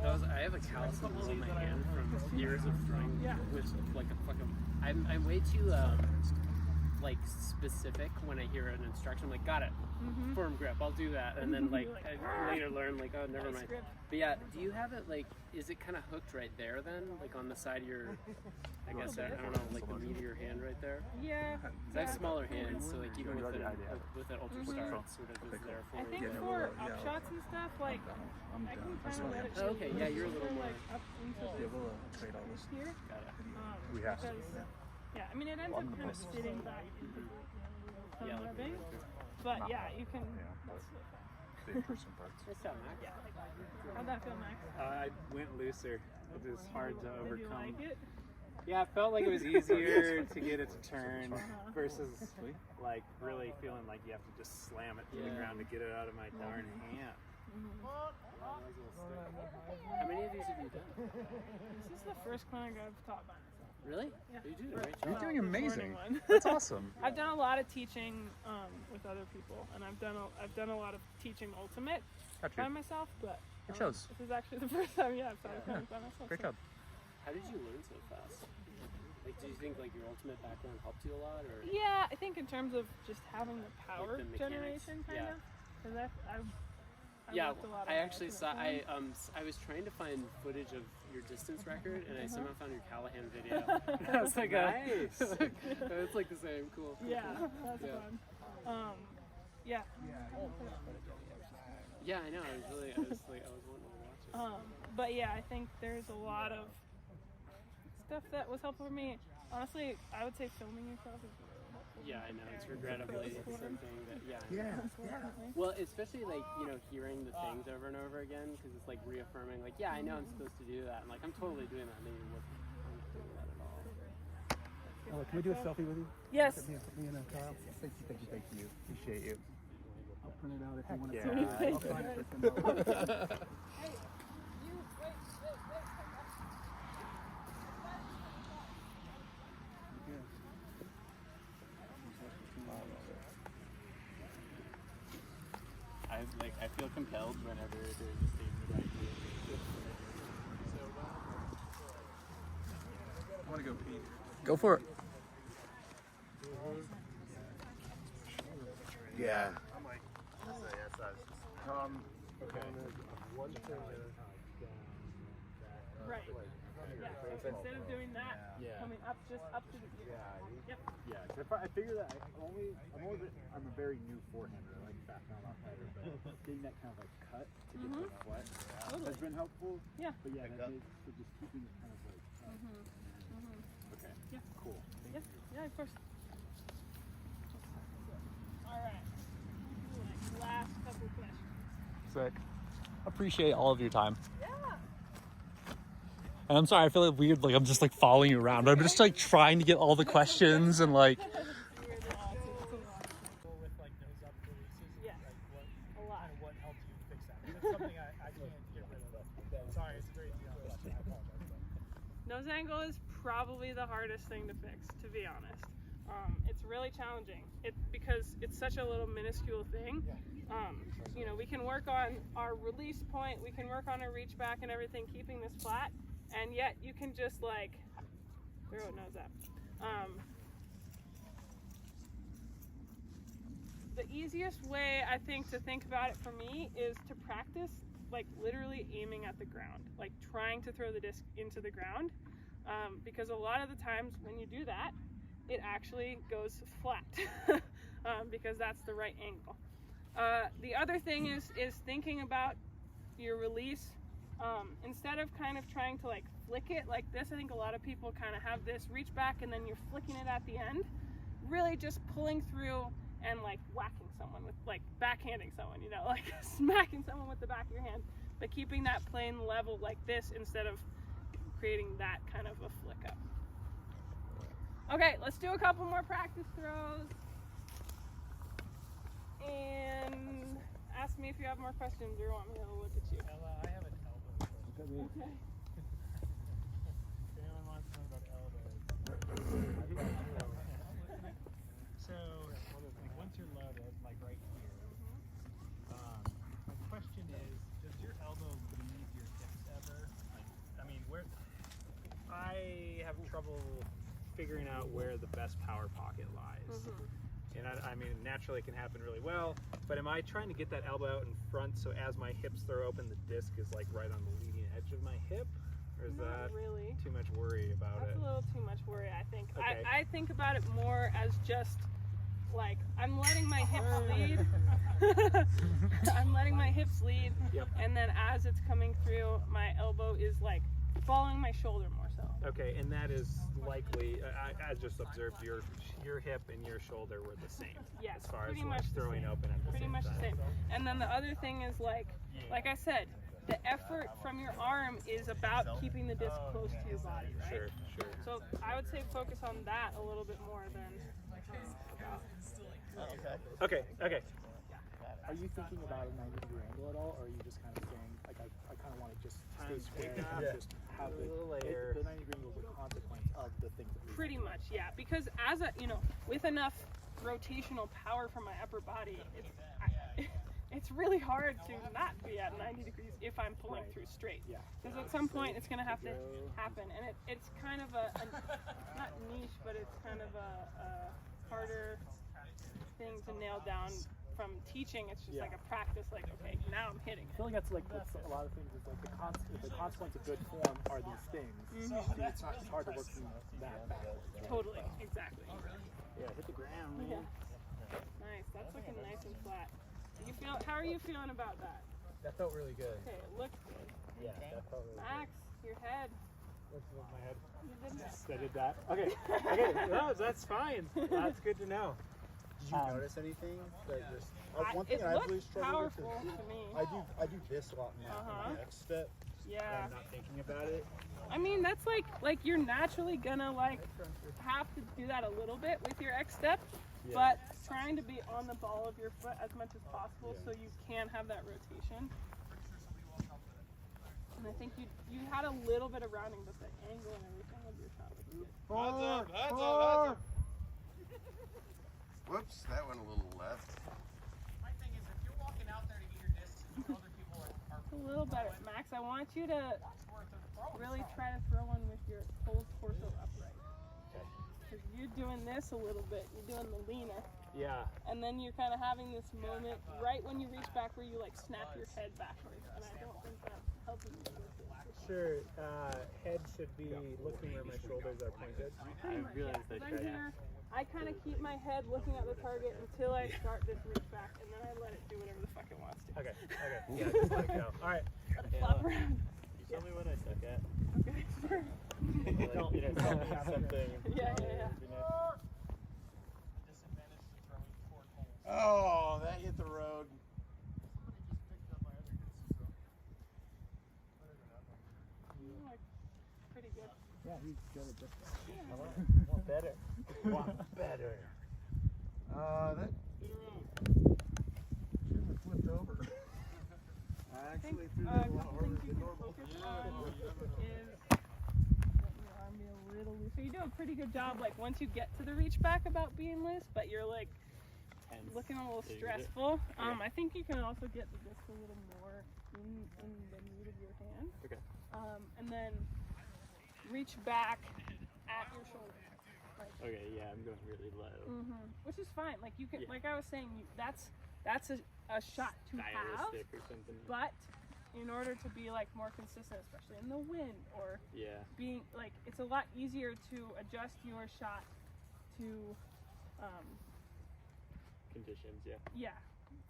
I have a callus on my hand from years of throwing with like a fucking. I'm way too specific when I hear an instruction. I'm like, got it, firm grip. I'll do that, and then I later learn oh, never mind. But yeah, do you have it is it kind of hooked right there then, on the side of your? I guess I don't know, the meat of your hand right there. Yeah. 'Cause I have smaller hands, so even with an ultra star, it's sort of is there for I think for up shots and stuff, I can kind of let it. Oh, okay, yeah, you're a little more. Up into the trade all this. here. Got it. We have to. Because, yeah, I mean it ends up kind of sitting back into the thumb webbing, but yeah, you can. The interesting parts. Yeah. How'd that feel, Max? I went looser. It was hard to overcome. Did you like it? Yeah, it felt like it was easier to get it to turn versus really feeling like you have to just slam it to the ground to get it out of my darn hand. How many of these have you done? This is the first clinic I've taught by myself. Really? Yeah. You do a great You're job. doing amazing. One. That's awesome. I've done a lot of teaching with other people, and I've done a lot of teaching ultimate by myself. But it shows. This is actually the first time, I've taught a clinic by myself. Great job. How did you learn so fast? Do you think your ultimate background helped you a lot, or? Yeah, I think in terms of just having the power the mechanics. generation, kind of. Because Yeah, looked a lot I at actually saw. I was trying to find footage of your distance record, and I somehow found your Callahan video. I was like, nice. It's like the same. Cool. Yeah, that's fun. Yeah. Yeah, I know. I was wanting to watch it. But yeah, I think there's a lot of stuff that was helpful for me. Honestly, I would say filming yourself is really helpful. Yeah, I know. It's regrettably something that, Yeah. Well, especially like, hearing the things over and over again, because it's like reaffirming, like, yeah, I know I'm supposed to do that. And like, I'm totally doing that. And then you wasn't doing that at all. Can we do a selfie with you? Yes. Put me in a Kyle. Thank you. Appreciate you. I'll print it out if you want to. Yeah. I'll sign it for some. I feel compelled whenever there's a statement that I do. I want to go pee. Go for it. Yeah. Right. Yeah. So instead of doing that, coming up just up to the Yep. Yeah, I figure that I'm a very new forehander. I like backhand off header, but getting that kind of like cut to get the flat has been helpful. Yeah. But yeah, that is, so just keeping it kind of like. Okay. Yeah. Cool. Yes. Yeah, of course. All right. Last couple questions. Sick. Appreciate all of your time. Yeah. And I'm sorry, I feel like weird, like I'm just like following you around. But I'm just like trying to get all the questions and like. With like nose up releases, Yeah. like A lot. what helps you fix that? It's something I can't get rid of. Sorry, it's a very detailed question. I apologize. Nose angle is probably the hardest thing to fix, to be honest. It's really challenging. Because it's such a little minuscule thing. We can work on our release point, we can work on our reach back and everything, keeping this flat, and yet you can just like throw a nose up. The easiest way I think to think about it for me is to practice like literally aiming at the ground, like trying to throw the disc into the ground, because a lot of the times when you do that, it actually goes flat because that's the right angle. The other thing is thinking about your release. Instead of kind of trying to like flick it like this, I think a lot of people kind of have this reach back and then you're flicking it at the end. Really just pulling through and like whacking someone with, like backhanding someone, like smacking someone with the back of your hand, but keeping that plane level like this instead of creating that kind of a flick up. Okay, let's do a couple more practice throws. And ask me if you have more questions or want me to look at you. Ella, I have an elbow. Okay. If anyone wants to know about elbows. So, like once you're loaded, like right here, my question is, does your elbow leave your hips ever? Where I have trouble figuring out where the best power pocket lies. And naturally it can happen really well, but am I trying to get that elbow out in front so as my hips throw open, the disc is like right on the leading edge of my hip? Or is that really too much worry about That's it? a little too much worry, I think. Okay. I think about it more as just like I'm letting my hips lead. I'm letting my hips lead, and then as it's coming through, my elbow is like following my shoulder more so. Okay, and that is likely, I just observed your hip and your shoulder were the same. Yes, as far as pretty like much the throwing same. open at the Pretty same much time. the same. And then the other thing is like I said, the effort from your arm is about keeping the disc close to your body, right? Sure. So I would say focus on that a little bit more than. Okay. Are you thinking about a 90-degree angle at all, or are you just kind of saying, like, I kind of want to just stay square and just have the 90-degree angle is a consequence of the things that we Pretty much, yeah. Because as a, with enough rotational power from my upper body, it's really hard to not be at 90 degrees if I'm pulling through straight. Because at some point it's going to have to happen, and it's kind of a not niche, but it's kind of a harder thing to nail down from teaching, it's just like a practice, like, okay, now I'm hitting it. I feel like that's like a lot of things. Is like the consequence of good form are these things. So it's hard to work from that backwards. Right? Totally, exactly. Yeah, hit the ground, man. Yeah. Nice. That's looking nice and flat. You feel? How are you feeling about that? That felt really good. Okay, it looks good. Yeah, that felt really Max, your head. What's above my head? You did that. I did that. Okay. Okay. No, that's fine. That's good to know. Did you notice anything? That just one It thing I really looks struggle with powerful is to me. I do this a lot in my next step. Yeah. I'm not thinking about it. I mean, that's like you're naturally gonna like have to do that a little bit with your X step, but trying to be on the ball of your foot as much as possible so you can have that rotation. And I think you had a little bit of rounding, but the angle and everything of your shot was good. Hands up. Whoops, that went a little left. My thing is, if you're walking out there to get your discs, other people are It's a little better. Max, I want you to really try to throw one with your whole torso upright. Because you're doing this a little bit. You're doing the leaner. Yeah. And then you're kind of having this moment right when you reach back where you like snap your head backwards. And I don't think that's helping you with it. Sure. Head should be looking where my shoulders are pointed. I realized that. I kind of keep my head looking at the target until I start this reach back, and then I let it do whatever the fuck it wants to. Okay. Okay. Yeah. Just let it go. All right. Let it flop around. You tell me what I suck at. Okay. Sure. Don't tell me something. Yeah. Oh, that hit the road. Pretty good. Yeah, he's good at this. Yeah. Want better. Want better. That should have flipped over. I actually threw that a lot harder than normal. A little loose. So you do a pretty good job, like once you get to the reach back about being loose, but you're like looking a little stressful. I think you can also get the disc a little more in the meat of your hand. Okay. And then reach back at your shoulder. Like, Okay, yeah, I'm going really low. Which is fine. Like you can, like I was saying, that's a shot to have. Stylistic or something. But in order to be like more consistent, especially in the wind or being like, it's a lot easier to adjust your shot to conditions,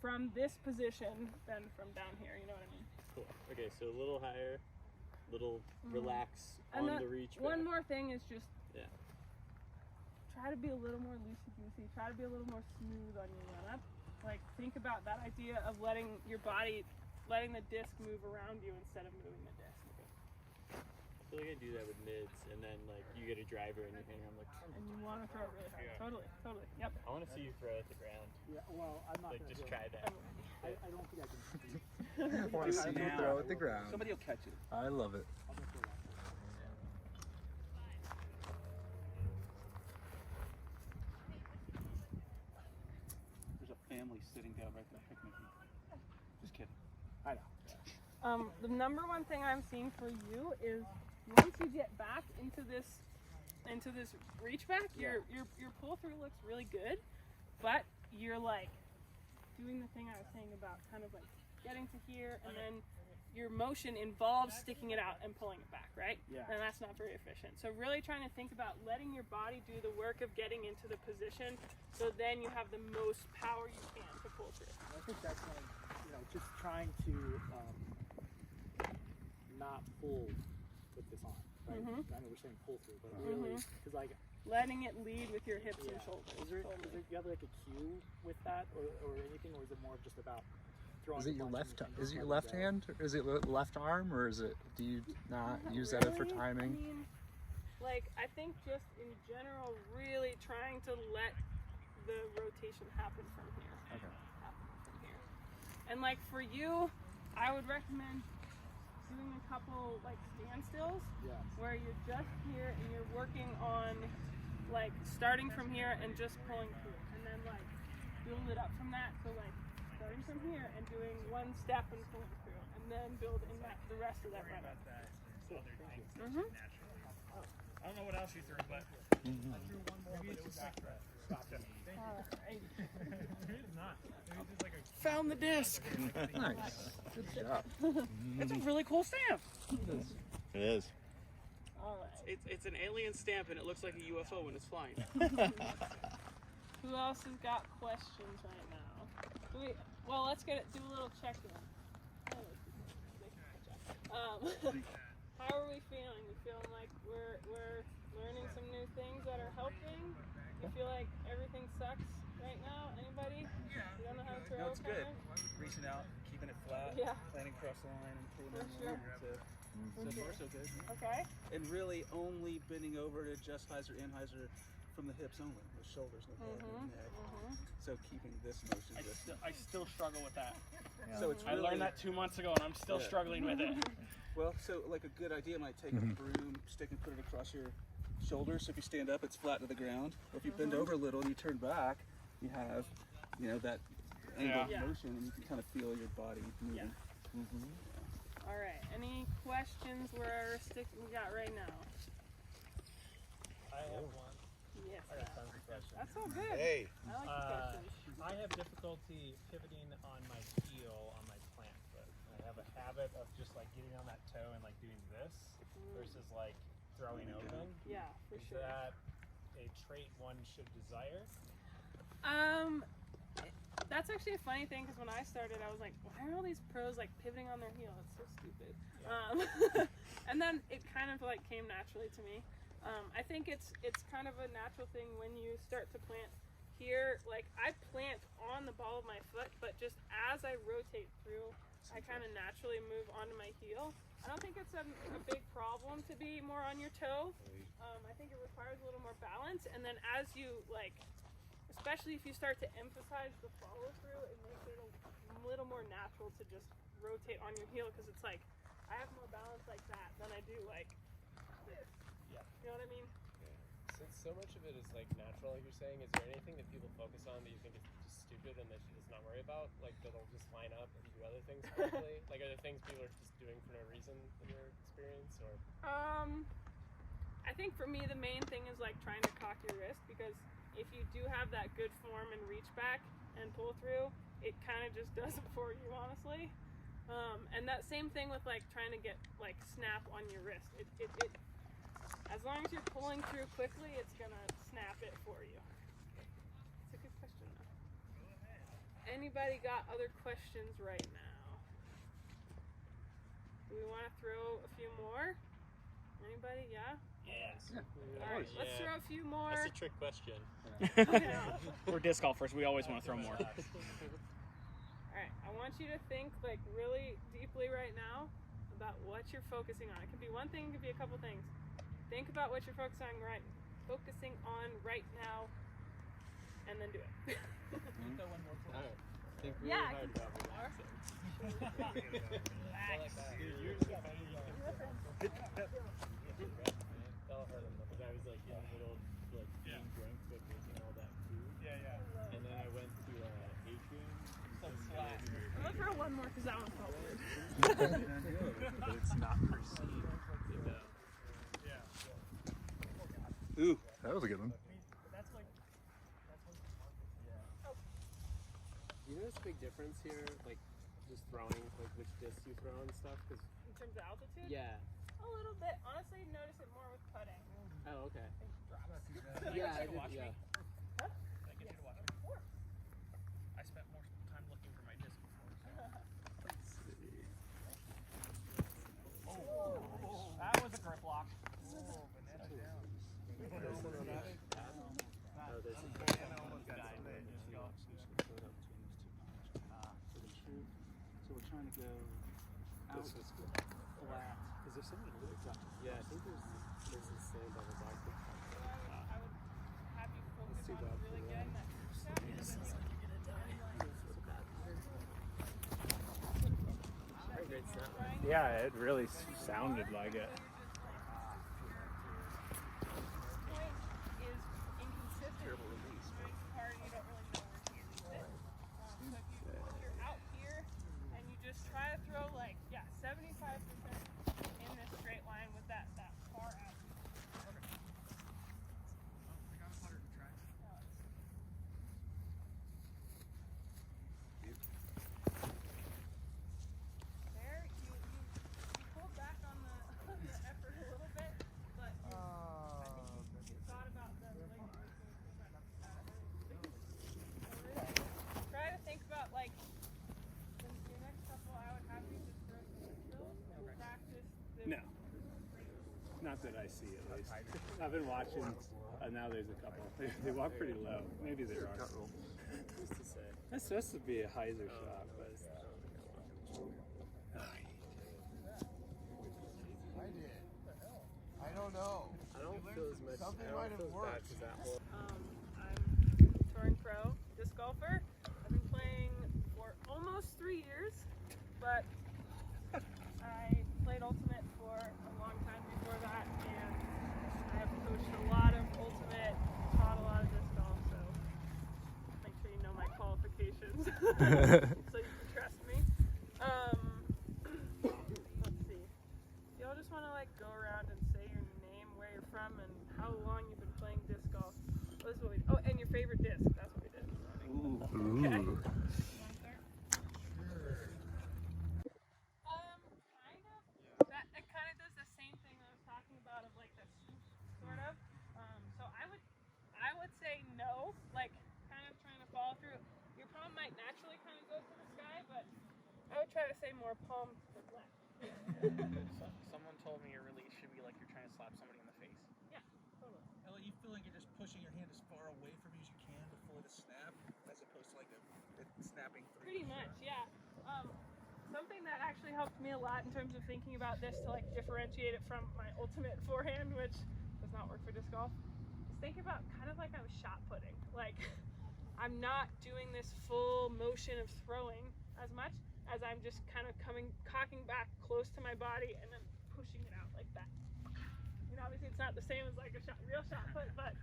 from this position than from down here, you know what I mean? Cool. Okay, so a little higher, little relax And on the reach back. one more thing is just Yeah. try to be a little more loosey-goosey, try to be a little more smooth on your run-up. Like think about that idea of letting the disc move around you instead of moving the disc. I feel like I do that with mids, and then like you get a driver in your hand, I'm like, And you want to throw it really hard. Totally. Yep. I want to see you throw at the ground. Yeah, well, I'm not like gonna just do try it. that. I don't think I can. I want to see you throw at the ground. Somebody will catch it. I love it. There's a family sitting down right there picnicking. Just kidding. I know. The number one thing I'm seeing for you is once you get back into this reach back, your pull through looks really good, but you're like doing the thing I was saying about kind of like getting to here, and then your motion involves sticking it out and pulling it back, right? Yeah. And that's not very efficient. So really trying to think about letting your body do the work of getting into the position, so then you have the most power you can to pull through. I think that's like, just trying to not pull with this on, right? I know we're saying pull through, but really, because like letting it lead with your hips and shoulders. Is there do you have like a cue with that, or anything, or is it more just about throwing? Is it your left? Is it your left hand, or is it left arm, or is it? Do you not use that for timing? I mean, like I think just in general, really trying to let the rotation happen from here. Okay. And like for you, I would recommend doing a couple like standstills where you're just here and you're working on like starting from here and just pulling through, and then like build it up from that. So like starting from here and doing one step and pulling through, and then build in that the rest of that run up. I don't know what else you threw, but I threw one more, but it was back. Found the disc. Nice. Good job. It's a really cool stamp. It is. All right. It's an alien stamp and it looks like a UFO when it's flying. Who else has got questions right now? Well, let's do a little check-in. How are we feeling? We feeling like we're learning some new things that are helping? You feel like everything sucks right now? Anybody? You don't know how to throw? No, it's good. kinda? Reaching out, keeping it flat, Yeah. planting across the line, and pulling For in sure. So far, so good. Okay. And really only bending over to adjust hyzer in hyzer from the hips only, the shoulders, no head, no neck. So keeping this motion just. I still struggle with that. So it's I really, learned that 2 months ago and I'm still struggling with it. Well, so like a good idea might take a broomstick and put it across your shoulders. So if you stand up, it's flat to the ground. Or if you bend over a little and you turn back, you have, that angled motion, and you can kind of feel your body moving. All right. Any questions we got right now? I have one. Yes. I got tons of questions. That's all good. Hey. I like the questions. I have difficulty pivoting on my heel on my plant foot. I have a habit of just like getting on that toe and like doing this versus like throwing open. Yeah, for Is sure. that a trait one should desire? That's actually a funny thing because when I started, I was like, why are all these pros like pivoting on their heel? It's so stupid. And then it kind of like came naturally to me. I think it's kind of a natural thing when you start to plant here. Like I plant on the ball of my foot, but just as I rotate through, I kind of naturally move onto my heel. I don't think it's a big problem to be more on your toe. I think it requires a little more balance, and then as you like, especially if you start to emphasize the follow through, it makes it a little more natural to just rotate on your heel because it's like I have more balance like that than I do like this. Yeah. You know what I mean? Since so much of it is like natural, like you're saying, is there anything that people focus on that you think is just stupid and they should just not worry about? Like that'll just line up and do other things correctly? Like are there things people are just doing for no reason in your experience, or? I think for me the main thing is like trying to cock your wrist, because if you do have that good form and reach back and pull through, it kind of just does it for you, honestly. And that same thing with like trying to get like snap on your wrist. It as long as you're pulling through quickly, it's gonna snap it for you. It's a good question though. Anybody got other questions right now? Do we want to throw a few more? Anybody? Yeah? Yes. All right, let's throw a few more. That's a trick question. We're disc golfers. We always want to throw more. Alright, I want you to think like really deeply right now about what you're focusing on. It could be one thing, it could be a couple things. Think about what you're focusing on right now, and then do it. Think really Yeah, hard about it. Relax. That'll hurt him because I was like in the middle of like being drunk but making all that food. And then I went to Atrium. I'm gonna throw one more because that one felt weird. But it's not perceived. Ooh, that was a good one. You notice a big difference here, like just throwing, like which discs you throw and stuff? Cause In terms of altitude? yeah. A little bit. Honestly, notice it more with putting. Oh, okay. Yeah, I did, yeah. Huh? I get you to watch me. Of course. I spent more time looking for my disc before. Oh, that was a grip lock. Oh, banana down. So we're trying to go out flat. Is there something really tough? Yeah, I think there's the same double back. I would have you focus Let's do on that really for getting that shot. Yeah, it really sounded like it. Point is inconsistent. Very hard, you don't really know where to use it. So if you're out here and you just try to throw like 75% in this straight line with that far out. that I see at least. I've been watching. Now there's a couple. They walk pretty low. Maybe there are. Who's to say? That's supposed to be a hyzer shot, but. I don't know. I don't feel as much. Something I might don't have feel as bad worked. as that hole. I'm touring pro disc golfer. I've been playing for almost 3 years, but I played ultimate for a long time before that, and I have coached a lot of ultimate, taught a lot of disc golf, so make sure you know my qualifications so you can trust me. Let's see. Y'all just want to like go around and say your name, where you're from, and how long you've been playing disc golf. This is what we, oh, and your favorite disc. That's what we did. Ooh. Okay. Kind of. That it kind of does the same thing I was talking about of like the swoop, sort of. So I would say no, like kind of trying to follow through. Your palm might naturally kind of go to the sky, but I would try to say more palm to the left. Someone told me your release should be like you're trying to slap somebody in the face. Yeah, totally. Ellie, you feel like you're just pushing your hand as far away from you as you can before the snap, as opposed to like it snapping through. Pretty much, yeah. Something that actually helped me a lot in terms of thinking about this to like differentiate it from my ultimate forehand, which does not work for disc golf, is think about kind of like I was shot putting. Like I'm not doing this full motion of throwing as much as I'm just kind of cocking back close to my body and then pushing it out like that. You know, obviously it's not the same as like a real shot put, but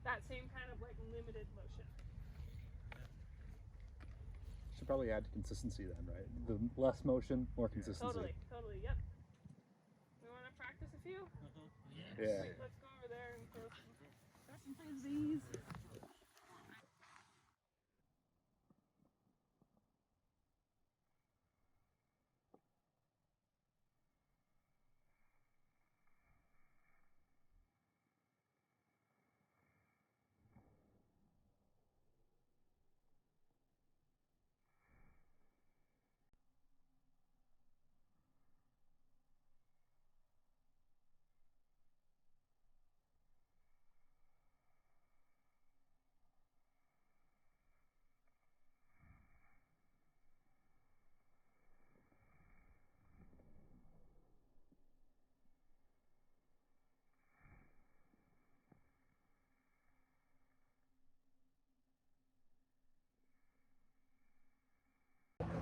that same kind of like limited motion. Should probably add consistency then, right? The less motion, more consistency. Totally, yep. We want to practice a few? Yeah. Let's go over there and throw some frisbees.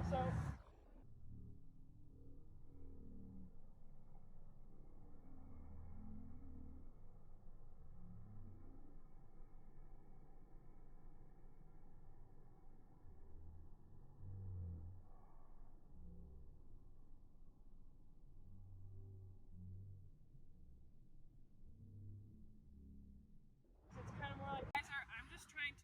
So it's kind of more like, guys, I'm just trying to.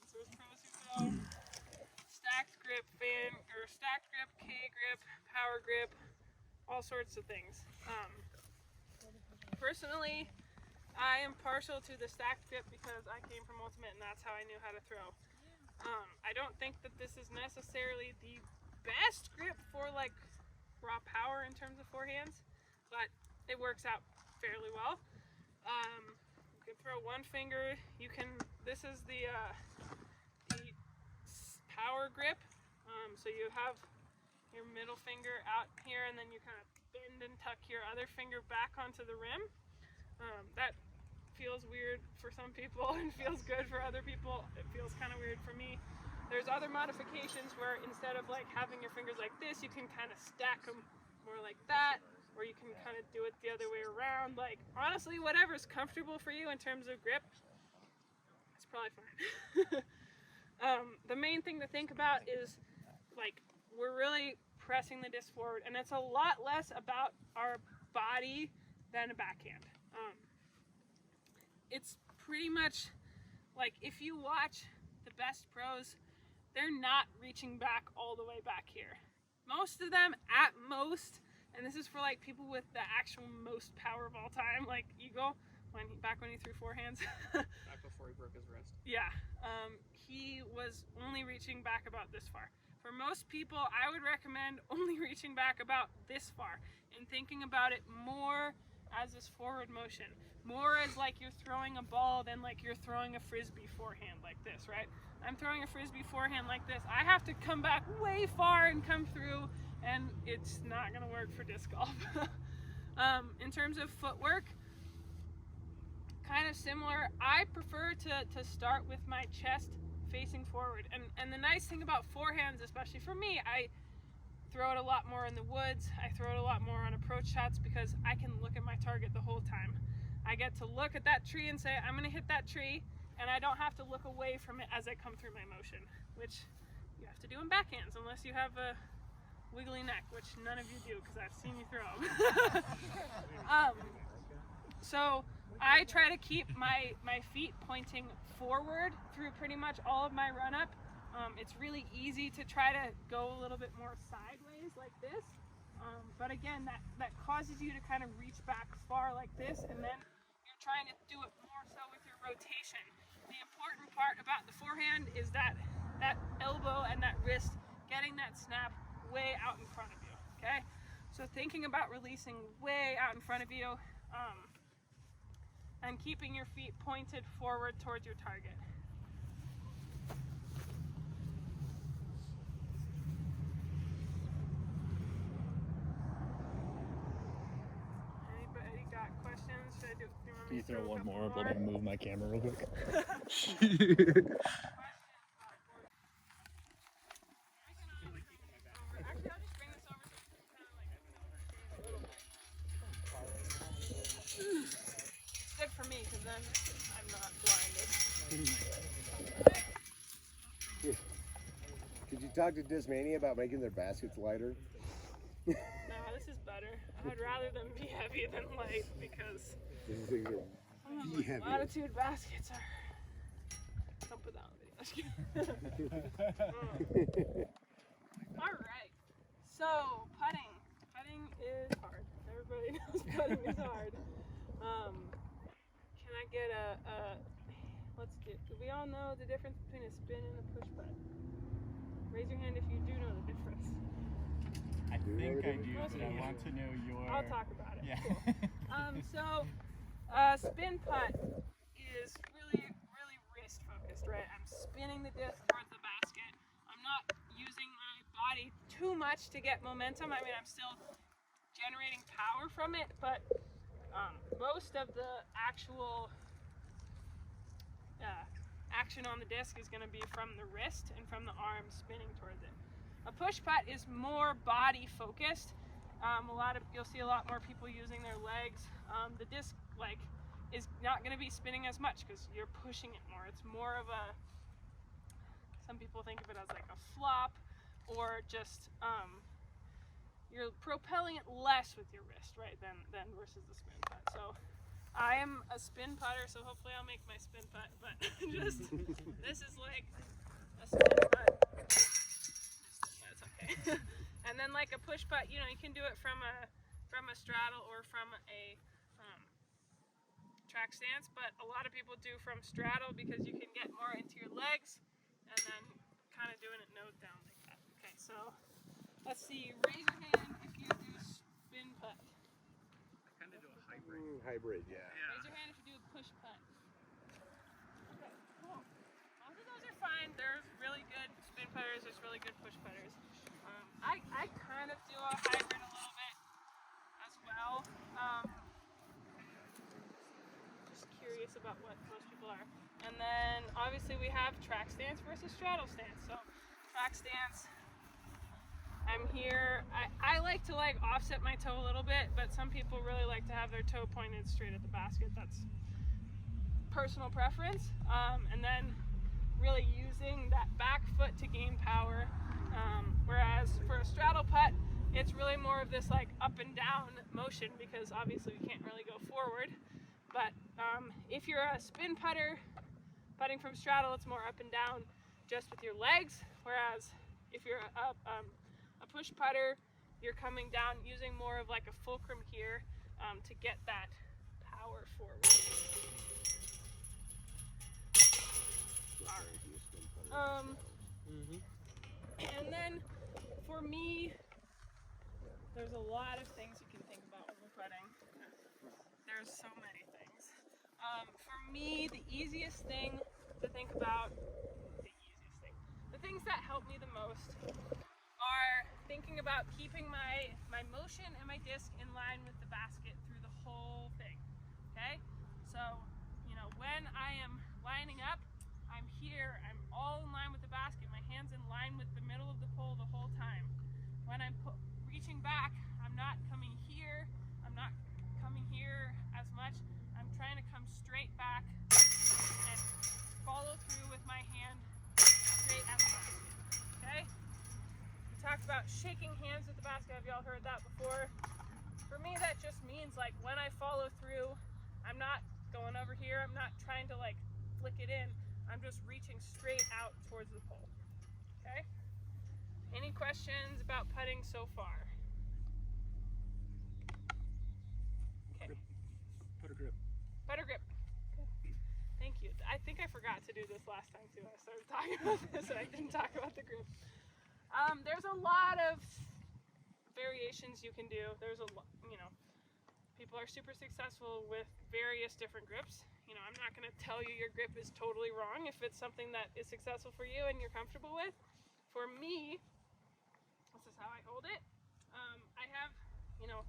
There's pros who go stacked grip, fan, or stacked grip, K grip, power grip, all sorts of things. Personally, I am partial to the stacked grip because I came from ultimate and that's how I knew how to throw. I don't think that this is necessarily the best grip for like raw power in terms of forehands, but it works out fairly well. You can throw one finger. You can. This is the power grip. So you have your middle finger out here, and then you kind of bend and tuck your other finger back onto the rim. That feels weird for some people and feels good for other people. It feels kind of weird for me. There's other modifications where instead of like having your fingers like this, you can kind of stack them more like that, or you can kind of do it the other way around. Like honestly, whatever's comfortable for you in terms of grip, it's probably fine. The main thing to think about is like we're really pressing the disc forward, and it's a lot less about our body than a backhand. It's pretty much like if you watch the best pros, they're not reaching back all the way back here. Most of them, at most, and this is for like people with the actual most power of all time, like Eagle, back when he threw forehands. Back before he broke his wrist. Yeah, he was only reaching back about this far. For most people, I would recommend only reaching back about this far and thinking about it more as this forward motion. More as like you're throwing a ball than like you're throwing a frisbee forehand like this, right? I'm throwing a frisbee forehand like this. I have to come back way far and come through, and it's not gonna work for disc golf. In terms of footwork, kind of similar. I prefer to start with my chest facing forward. And the nice thing about forehands, especially for me, I throw it a lot more in the woods. I throw it a lot more on approach shots because I can look at my target the whole time. I get to look at that tree and say, I'm gonna hit that tree, and I don't have to look away from it as I come through my motion, which you have to do in backhands unless you have a wiggly neck, which none of you do because I've seen you throw. So I try to keep my feet pointing forward through pretty much all of my run up. It's really easy to try to go a little bit more sideways like this. But again, that causes you to kind of reach back far like this, and then you're trying to do it more so with your rotation. The important part about the forehand is that elbow and that wrist getting that snap way out in front of you, okay? So thinking about releasing way out in front of you, and keeping your feet pointed forward towards your target. Anybody got questions? Should I do you want Can me you to throw a one couple more? But I move my camera real quick. Actually, I'll just bring this over so you can kind of like a little bit. It's good for me because then I'm not blinded. Could you talk to Discmania about making their baskets lighter? No, this is better. I'd rather them be heavy than light because latitude baskets are. Don't put that on video. All right. So putting. Putting is hard. Everybody knows putting is hard. Can I get we all know the difference between a spin and a push putt. Raise your hand if you do know the difference. I think I do, Most but of I you. want to know your... I'll talk about it. Yeah. Cool. So spin putt is really, really wrist focused, right? I'm spinning the disc towards the basket. I'm not using my body too much to get momentum. I mean, I'm still generating power from it, but most of the actual action on the disc is going to be from the wrist and from the arm spinning towards it. A push putt is more body focused. You'll see a lot more people using their legs. The disc is not going to be spinning as much because you're pushing it more. It's more of a, some people think of it as like a flop, or just you're propelling it less with your wrist, right, than versus the spin putt. So I am a spin putter, so hopefully I'll make my spin putt, but just, this is like a spin putt. Yeah, it's okay. And then like a push putt, you can do it from a straddle or from a track stance, but a lot of people do from straddle because you can get more into your legs and then kind of doing it nose down like that. Okay, so let's see, raise your hand if you do spin putt. I kind of do a hybrid. Hybrid, yeah. Raise your hand if you do a push putt. Okay, cool. Both of those are fine. There's really good spin putters, there's really good push putters. I kind of do a hybrid a little bit as well. Just curious about what most people are. And then obviously we have track stance versus straddle stance. So track stance, I'm here. I like to offset my toe a little bit, but some people really like to have their toe pointed straight at the basket. That's personal preference. And then really using that back foot to gain power. Whereas for a straddle putt, it's really more of this like up and down motion, because obviously we can't really go forward. But if you're a spin putter, putting from straddle, it's more up and down just with your legs. Whereas if you're a push putter, you're coming down using more of like a fulcrum here to get that power forward. And then for me, there's a lot of things you can think about when you're putting. There's so many things. For me, the easiest thing to think about, the things that help me the most are thinking about keeping my motion and my disc in line with the basket through the whole thing, okay? So, you know, when I am lining up, I'm here, I'm all in line with the basket, my hand's in line with the middle of the pole the whole time. When I'm reaching back, I'm not coming here, I'm not coming here as much, I'm trying to come straight back and follow through with my hand straight at the basket, okay? We talked about shaking hands with the basket, have y'all heard that before? For me, that just means like when I follow through, I'm not going over here, I'm not trying to like flick it in, I'm just reaching straight out towards the pole, okay? Any questions about putting so far? Okay. Putter grip. Putter grip. Okay. Thank you. I think I forgot to do this last time too. I started talking about this and I didn't talk about the grip. There's a lot of variations you can do. There's a lot, you know, people are super successful with various different grips. You know, I'm not going to tell you your grip is totally wrong if it's something that is successful for you and you're comfortable with. For me, this is how I hold it. I have, you know,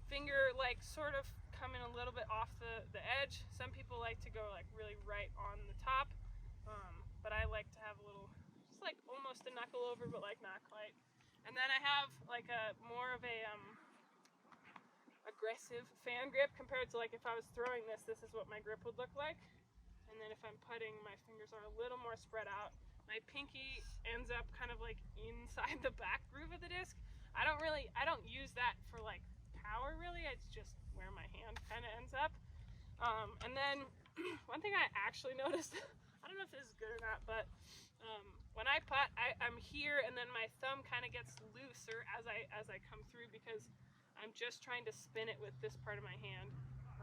finger like sort of coming a little bit off the edge. Some people like to go like really right on the top, but I like to have a little, just like almost a knuckle over, but like not quite. And then I have like a more of a aggressive fan grip compared to like if I was throwing this is what my grip would look like. And then if I'm putting, my fingers are a little more spread out. My pinky ends up kind of like inside the back groove of the disc. I don't use that for like power really, it's just where my hand kind of ends up. And then one thing I actually noticed, I don't know if this is good or not, but when I putt, I'm here and then my thumb kind of gets looser as I come through because I'm just trying to spin it with this part of my hand.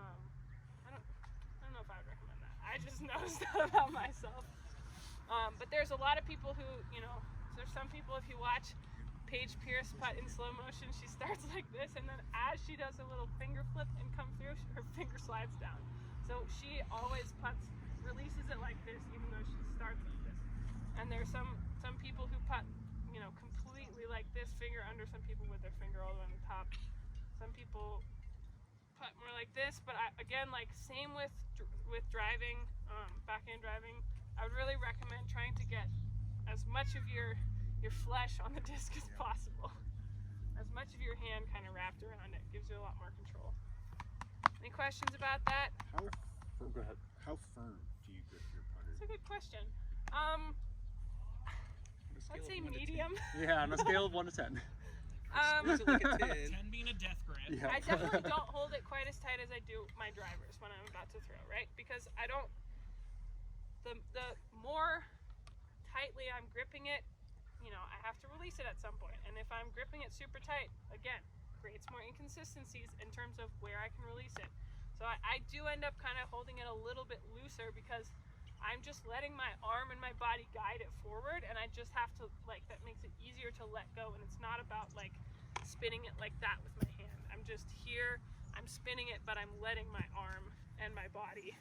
I don't know if I would recommend that. I just noticed that about myself. But there's a lot of people who, you know, there's some people, if you watch Paige Pierce putt in slow motion, she starts like this, and then as she does a little finger flip and come through, her finger slides down. So she always putts, releases it like this, even though she starts like this. And there's some people who putt, you know, completely like this finger under, some people with their finger all the way on the top. Some people putt more like this, but again, like same with driving, backhand driving. I would really recommend trying to get as much of your flesh on the disc as possible. As much of your hand kind of wrapped around it gives you a lot more control. Any questions about that? Go ahead. How firm do you grip your putter? That's a good question. Let's say medium. Yeah, on a scale of 1 to 10. Is it like a 10? 10 being a death grip. Yeah. I definitely don't hold it quite as tight as I do my drivers when I'm about to throw, right? Because I don't, the more tightly I'm gripping it, you know, I have to release it at some point. And if I'm gripping it super tight, again, creates more inconsistencies in terms of where I can release it. So I do end up kind of holding it a little bit looser because I'm just letting my arm and my body guide it forward, and I just have to, like, that makes it easier to let go, and it's not about like spinning it like that with my hand. I'm just here, I'm spinning it, but I'm letting my arm and my body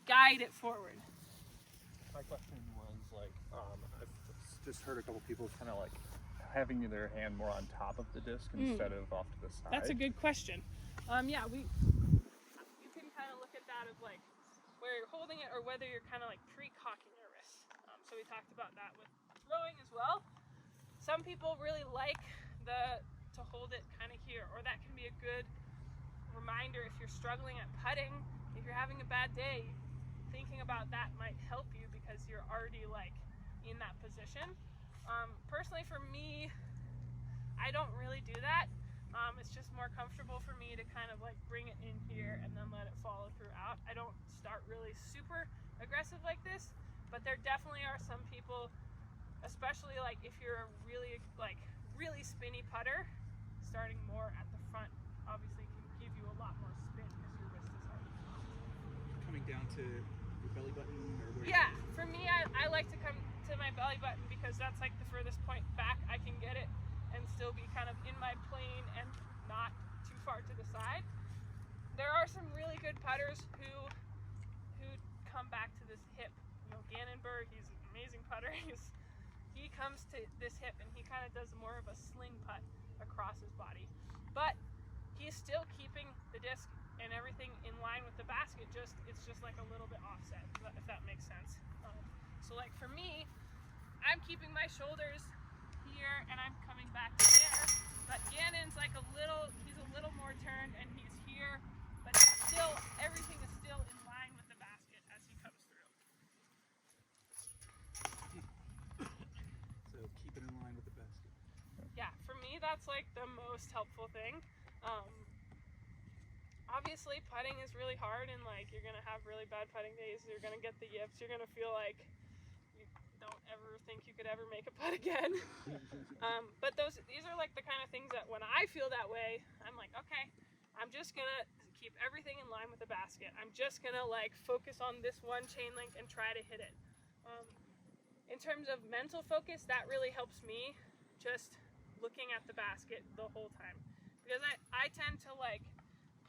guide it forward. My question was like, I've just heard a couple people kind of like having their hand more on top of the disc instead of off to the side. That's a good question. Yeah, you can kind of look at that of like where you're holding it or whether you're kind of like pre-cocking your wrist. So we talked about that with throwing as well. Some people really like to hold it kind of here, or that can be a good reminder if you're struggling at putting, if you're having a bad day, thinking about that might help you because you're already like in that position. Personally for me, I don't really do that. It's just more comfortable for me to kind of like bring it in here and then let it follow throughout. I don't start really super aggressive like this, but there definitely are some people, especially like if you're a really spinny putter, starting more at the front obviously can give you a lot more spin because your wrist is hard. Coming down to your belly button or where? Yeah, for me, I like to come to my belly button because that's like the furthest point back I can get it and still be kind of in my plane and not too far to the side. There are some really good putters who come back to this hip. You know, Gannonberg, he's an amazing putter. He comes to this hip and he kind of does more of a sling putt across his body. But he's still keeping the disc and everything in line with the basket, it's just like a little bit offset, if that makes sense. So like for me, I'm keeping my shoulders here and I'm coming back to there, but Gannon's like he's a little more turned and he's here, but still, everything is still in line with the basket as he comes through. So keep it in line with the basket. Yeah, for me that's like the most helpful thing. Obviously putting is really hard and like you're gonna have really bad putting days, you're gonna get the yips, you're gonna feel like you don't ever think you could ever make a putt again. But these are like the kind of things that when I feel that way, I'm like, okay, I'm just gonna keep everything in line with the basket. I'm just gonna like focus on this one chain link and try to hit it. In terms of mental focus, that really helps me just looking at the basket the whole time. Because I tend to like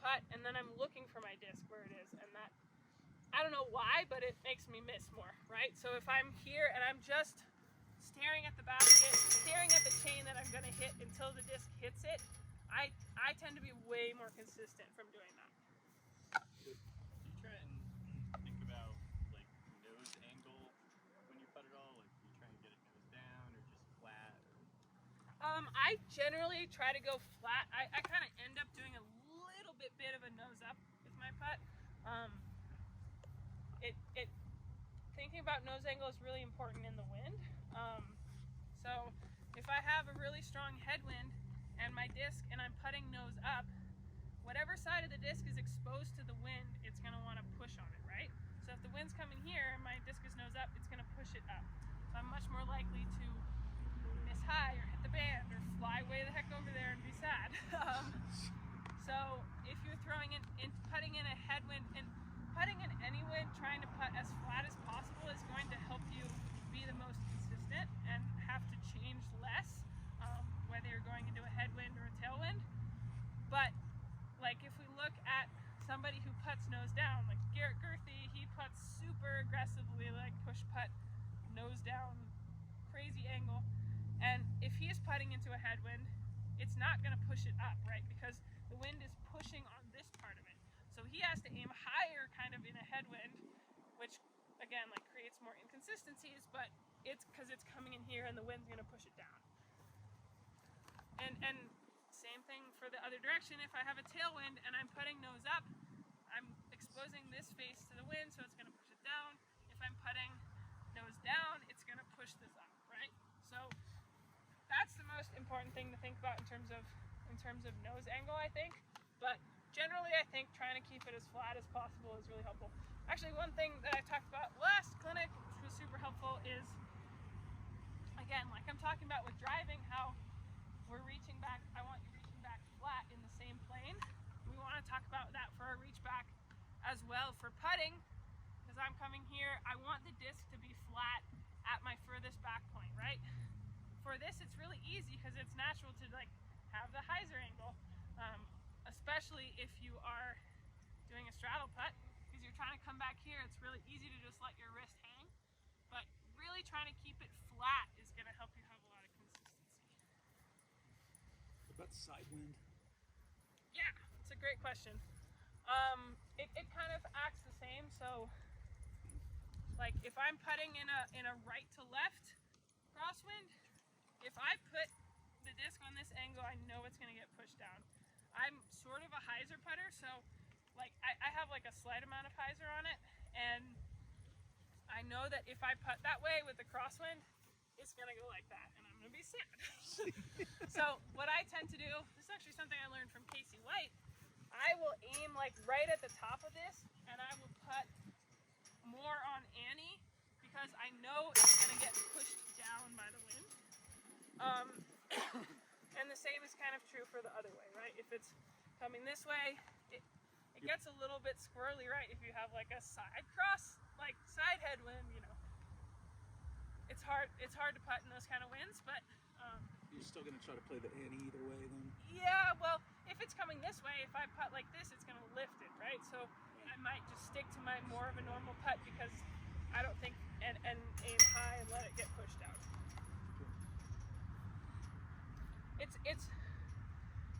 putt and then I'm looking for my disc where it is, and that, I don't know why, but it makes me miss more, right? So if I'm here and I'm just staring at the basket, staring at the chain that I'm gonna hit until the disc hits it, I tend to be way more consistent from doing that. Do you try and think about like nose angle when you putt at all? Like do you try and get it nose down or just flat? I generally try to go flat. I kind of end up doing a little bit of a nose up with my putt. Thinking about nose angle is really important in the wind. So if I have a really strong headwind and my disc and I'm putting nose up, whatever side of the disc is exposed to the wind, it's gonna want to push on it, right? So if the wind's coming here and my disc is nose up, it's gonna push it up. So I'm much more likely to miss high or hit the band or fly way the heck over there and be sad. So if you're throwing in putting in a headwind and putting in any wind, trying to putt as flat as possible is going to help you be the most consistent and have to change less, whether you're going into a headwind or a tailwind. But like if we look at somebody who putts nose down, like Garrett Gerthy, he putts super aggressively, like push putt, nose down, crazy angle. And if he is putting into a headwind, it's not going to push it up, right? Because the wind is pushing on this part of it. So he has to aim higher kind of in a headwind, which again, like creates more inconsistencies, but it's because it's coming in here and the wind's going to push it down. And same thing for the other direction. If I have a tailwind and I'm putting nose up, I'm exposing this face to the wind, so it's going to push it down. If I'm putting nose down, it's going to push this up, right? So that's the most important thing to think about in terms of nose angle, I think. But generally, I think trying to keep it as flat as possible is really helpful. Actually, one thing that I talked about last clinic, which was super helpful, is again, like I'm talking about with driving, how we're reaching back. I want you reaching back flat in the same plane. We want to talk about that for our reach back as well for putting, because I'm coming here. I want the disc to be flat at my furthest back point, right? For this, it's really easy because it's natural to like have the hyzer angle, especially if you are doing a straddle putt, because you're trying to come back here. It's really easy to just let your wrist hang, but really trying to keep it flat is going to help you have a lot of consistency. What about side wind? Yeah, it's a great question. It kind of acts the same. So, like if I'm putting in a right to left crosswind, if I put the disc on this angle, I know it's going to get pushed down. I'm sort of a hyzer putter, so like I have like a slight amount of hyzer on it, and I know that if I putt that way with the crosswind, it's gonna go like that, and I'm gonna be sad. So what I tend to do, this is actually something I learned from Casey White, I will aim like right at the top of this, and I will putt more on Annie, because I know it's gonna get pushed down by the wind. And the same is kind of true for the other way, right? If it's coming this way, it gets a little bit squirrely, right? If you have like a side cross, like side headwind, you know, it's hard to putt in those kind of winds, but You're still going to try to play the Annie either way then? yeah, well, if it's coming this way, if I putt like this, it's going to lift it, right? So I might just stick to my more of a normal putt, because I don't think, and aim high and let it get pushed out. It's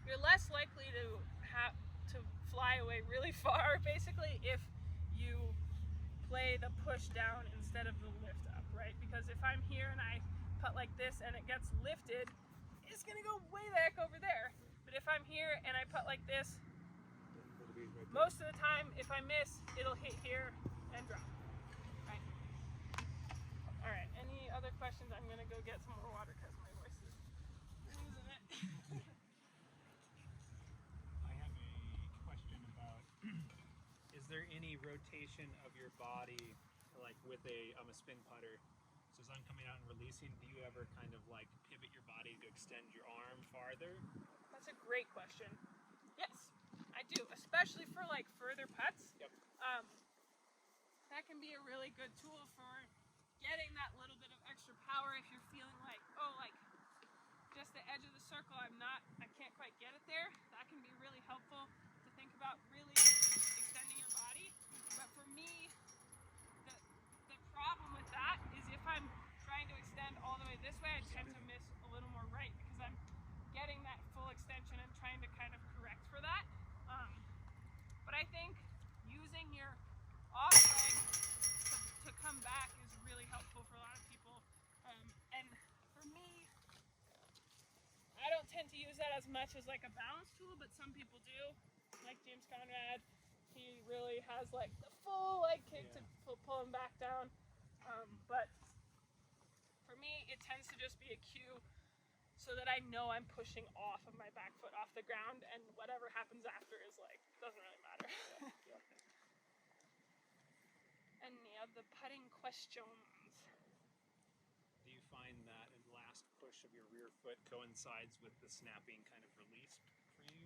you're less likely to have to fly away really far, basically, if you play the push down instead of the lift up, right? Because if I'm here and I putt like this and it gets lifted, it's gonna go way the heck over there. But if I'm here and I putt like this, most of the time, if I miss, it'll hit here and drop. Right? All right. Any other questions? I'm gonna go get some more water because my voice is losing it. I have a question about, is there any rotation of your body, like with I'm a spin putter, so as I'm coming out and releasing, do you ever kind of like pivot your body to extend your arm farther? That's a great question. Yes, I do, especially for like further putts. Yep. That can be a really good tool for getting that little bit of extra power if you're feeling like, oh, like just the edge of the circle, I can't quite get it there. That can be really helpful to think about really extending your body. But for me, the problem with that is if I'm trying to extend all the way this way, I tend to miss a little more right, because I'm getting that full extension and trying to kind of correct for that. But I think using your off leg to come back is really helpful for a lot of people. And for me, I don't tend to use that as much as like a balance tool, but some people do. Like James Conrad, he really has like the full leg kick to pull him back down. But for me, it tends to just be a cue so that I know I'm pushing off of my back foot off the ground, and whatever happens after is like, doesn't really matter. Any other putting questions? Do you find that the last push of your rear foot coincides with the snapping kind of release for you?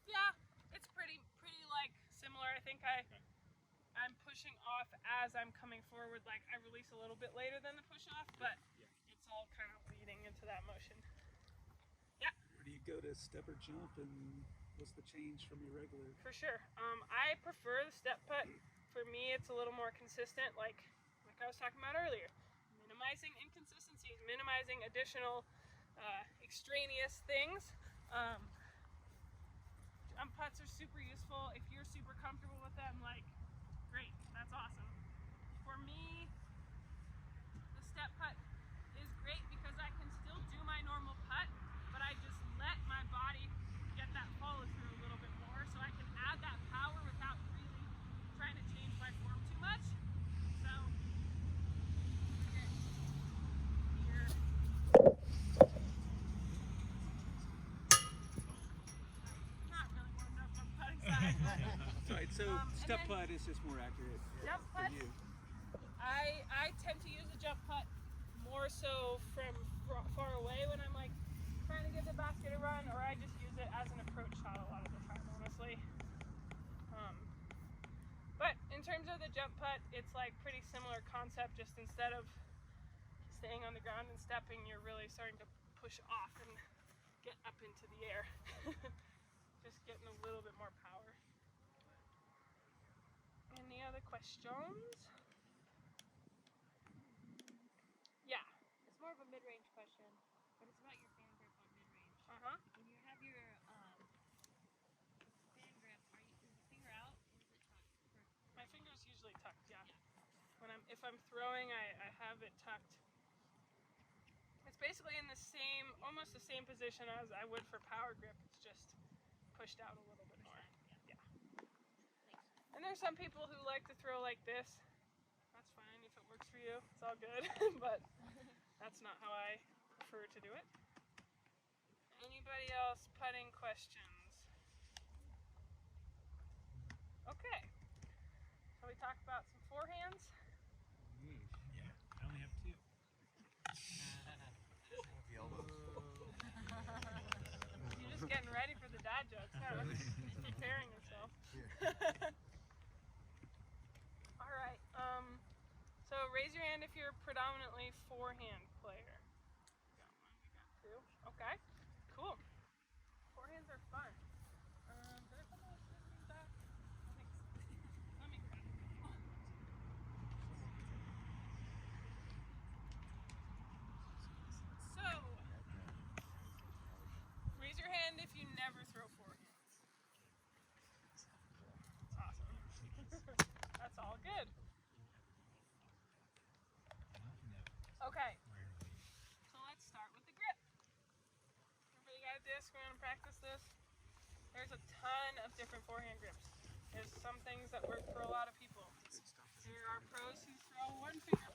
Yeah, it's pretty like similar. I think I'm pushing off as I'm coming forward. Like I release a little bit later than the push off, but it's all kind of leading into that motion. Yeah. Where do you go to step or jump, and what's the change from your regular? For sure. I prefer the step putt. For me, it's a little more consistent, like I was talking about earlier. Minimizing inconsistencies, minimizing additional extraneous things. Jump putts are super useful. If you're super comfortable with them, like, great, that's awesome. For me, the step putt is great because I can still do my normal putt, but I just let my body get that follow through a little bit more, so I can add that power without really trying to change my form too much. So, here. Not really warmed up on putting side. Right, so step putt is just more accurate Jump for putt, you. I tend to use a jump putt more so from far away when I'm like trying to get the basket a run, or I just use it as an approach shot a lot of the time, honestly. But in terms of the jump putt, it's like pretty similar concept, just instead of staying on the ground and stepping, you're really starting to push off and get up into the air. Just getting a little bit more power. Any other questions? Yeah. It's more of a mid-range question, but it's about your fan grip on mid-range. Uh-huh. When you have your fan grip, is the finger out or is it tucked? My finger's usually tucked, yeah. If I'm throwing, I have it tucked. It's basically in almost the same position as I would for power grip. It's just pushed out a little bit more. Yeah. And there's some people who like to throw like this. That's fine. for you. It's all good. But that's not how I prefer to do it. Anybody else putting questions? Okay. Shall we talk about some forehands? Yeah, I only have 2. You're just getting ready for the dad jokes, huh? Preparing yourself. All right. So raise your hand if you're a predominantly forehand player. Got 1, we got 2. Okay. Cool. Forehands are fun. Did I put those frisbees back? Thanks. Let me grab them. So, raise your hand if you never throw forehands. Awesome. That's all good. Okay. So let's start with the grip. Everybody got a disc? We're going to practice this. There's a ton of different forehand grips. There's some things that work for a lot of people. There are pros who throw 1 finger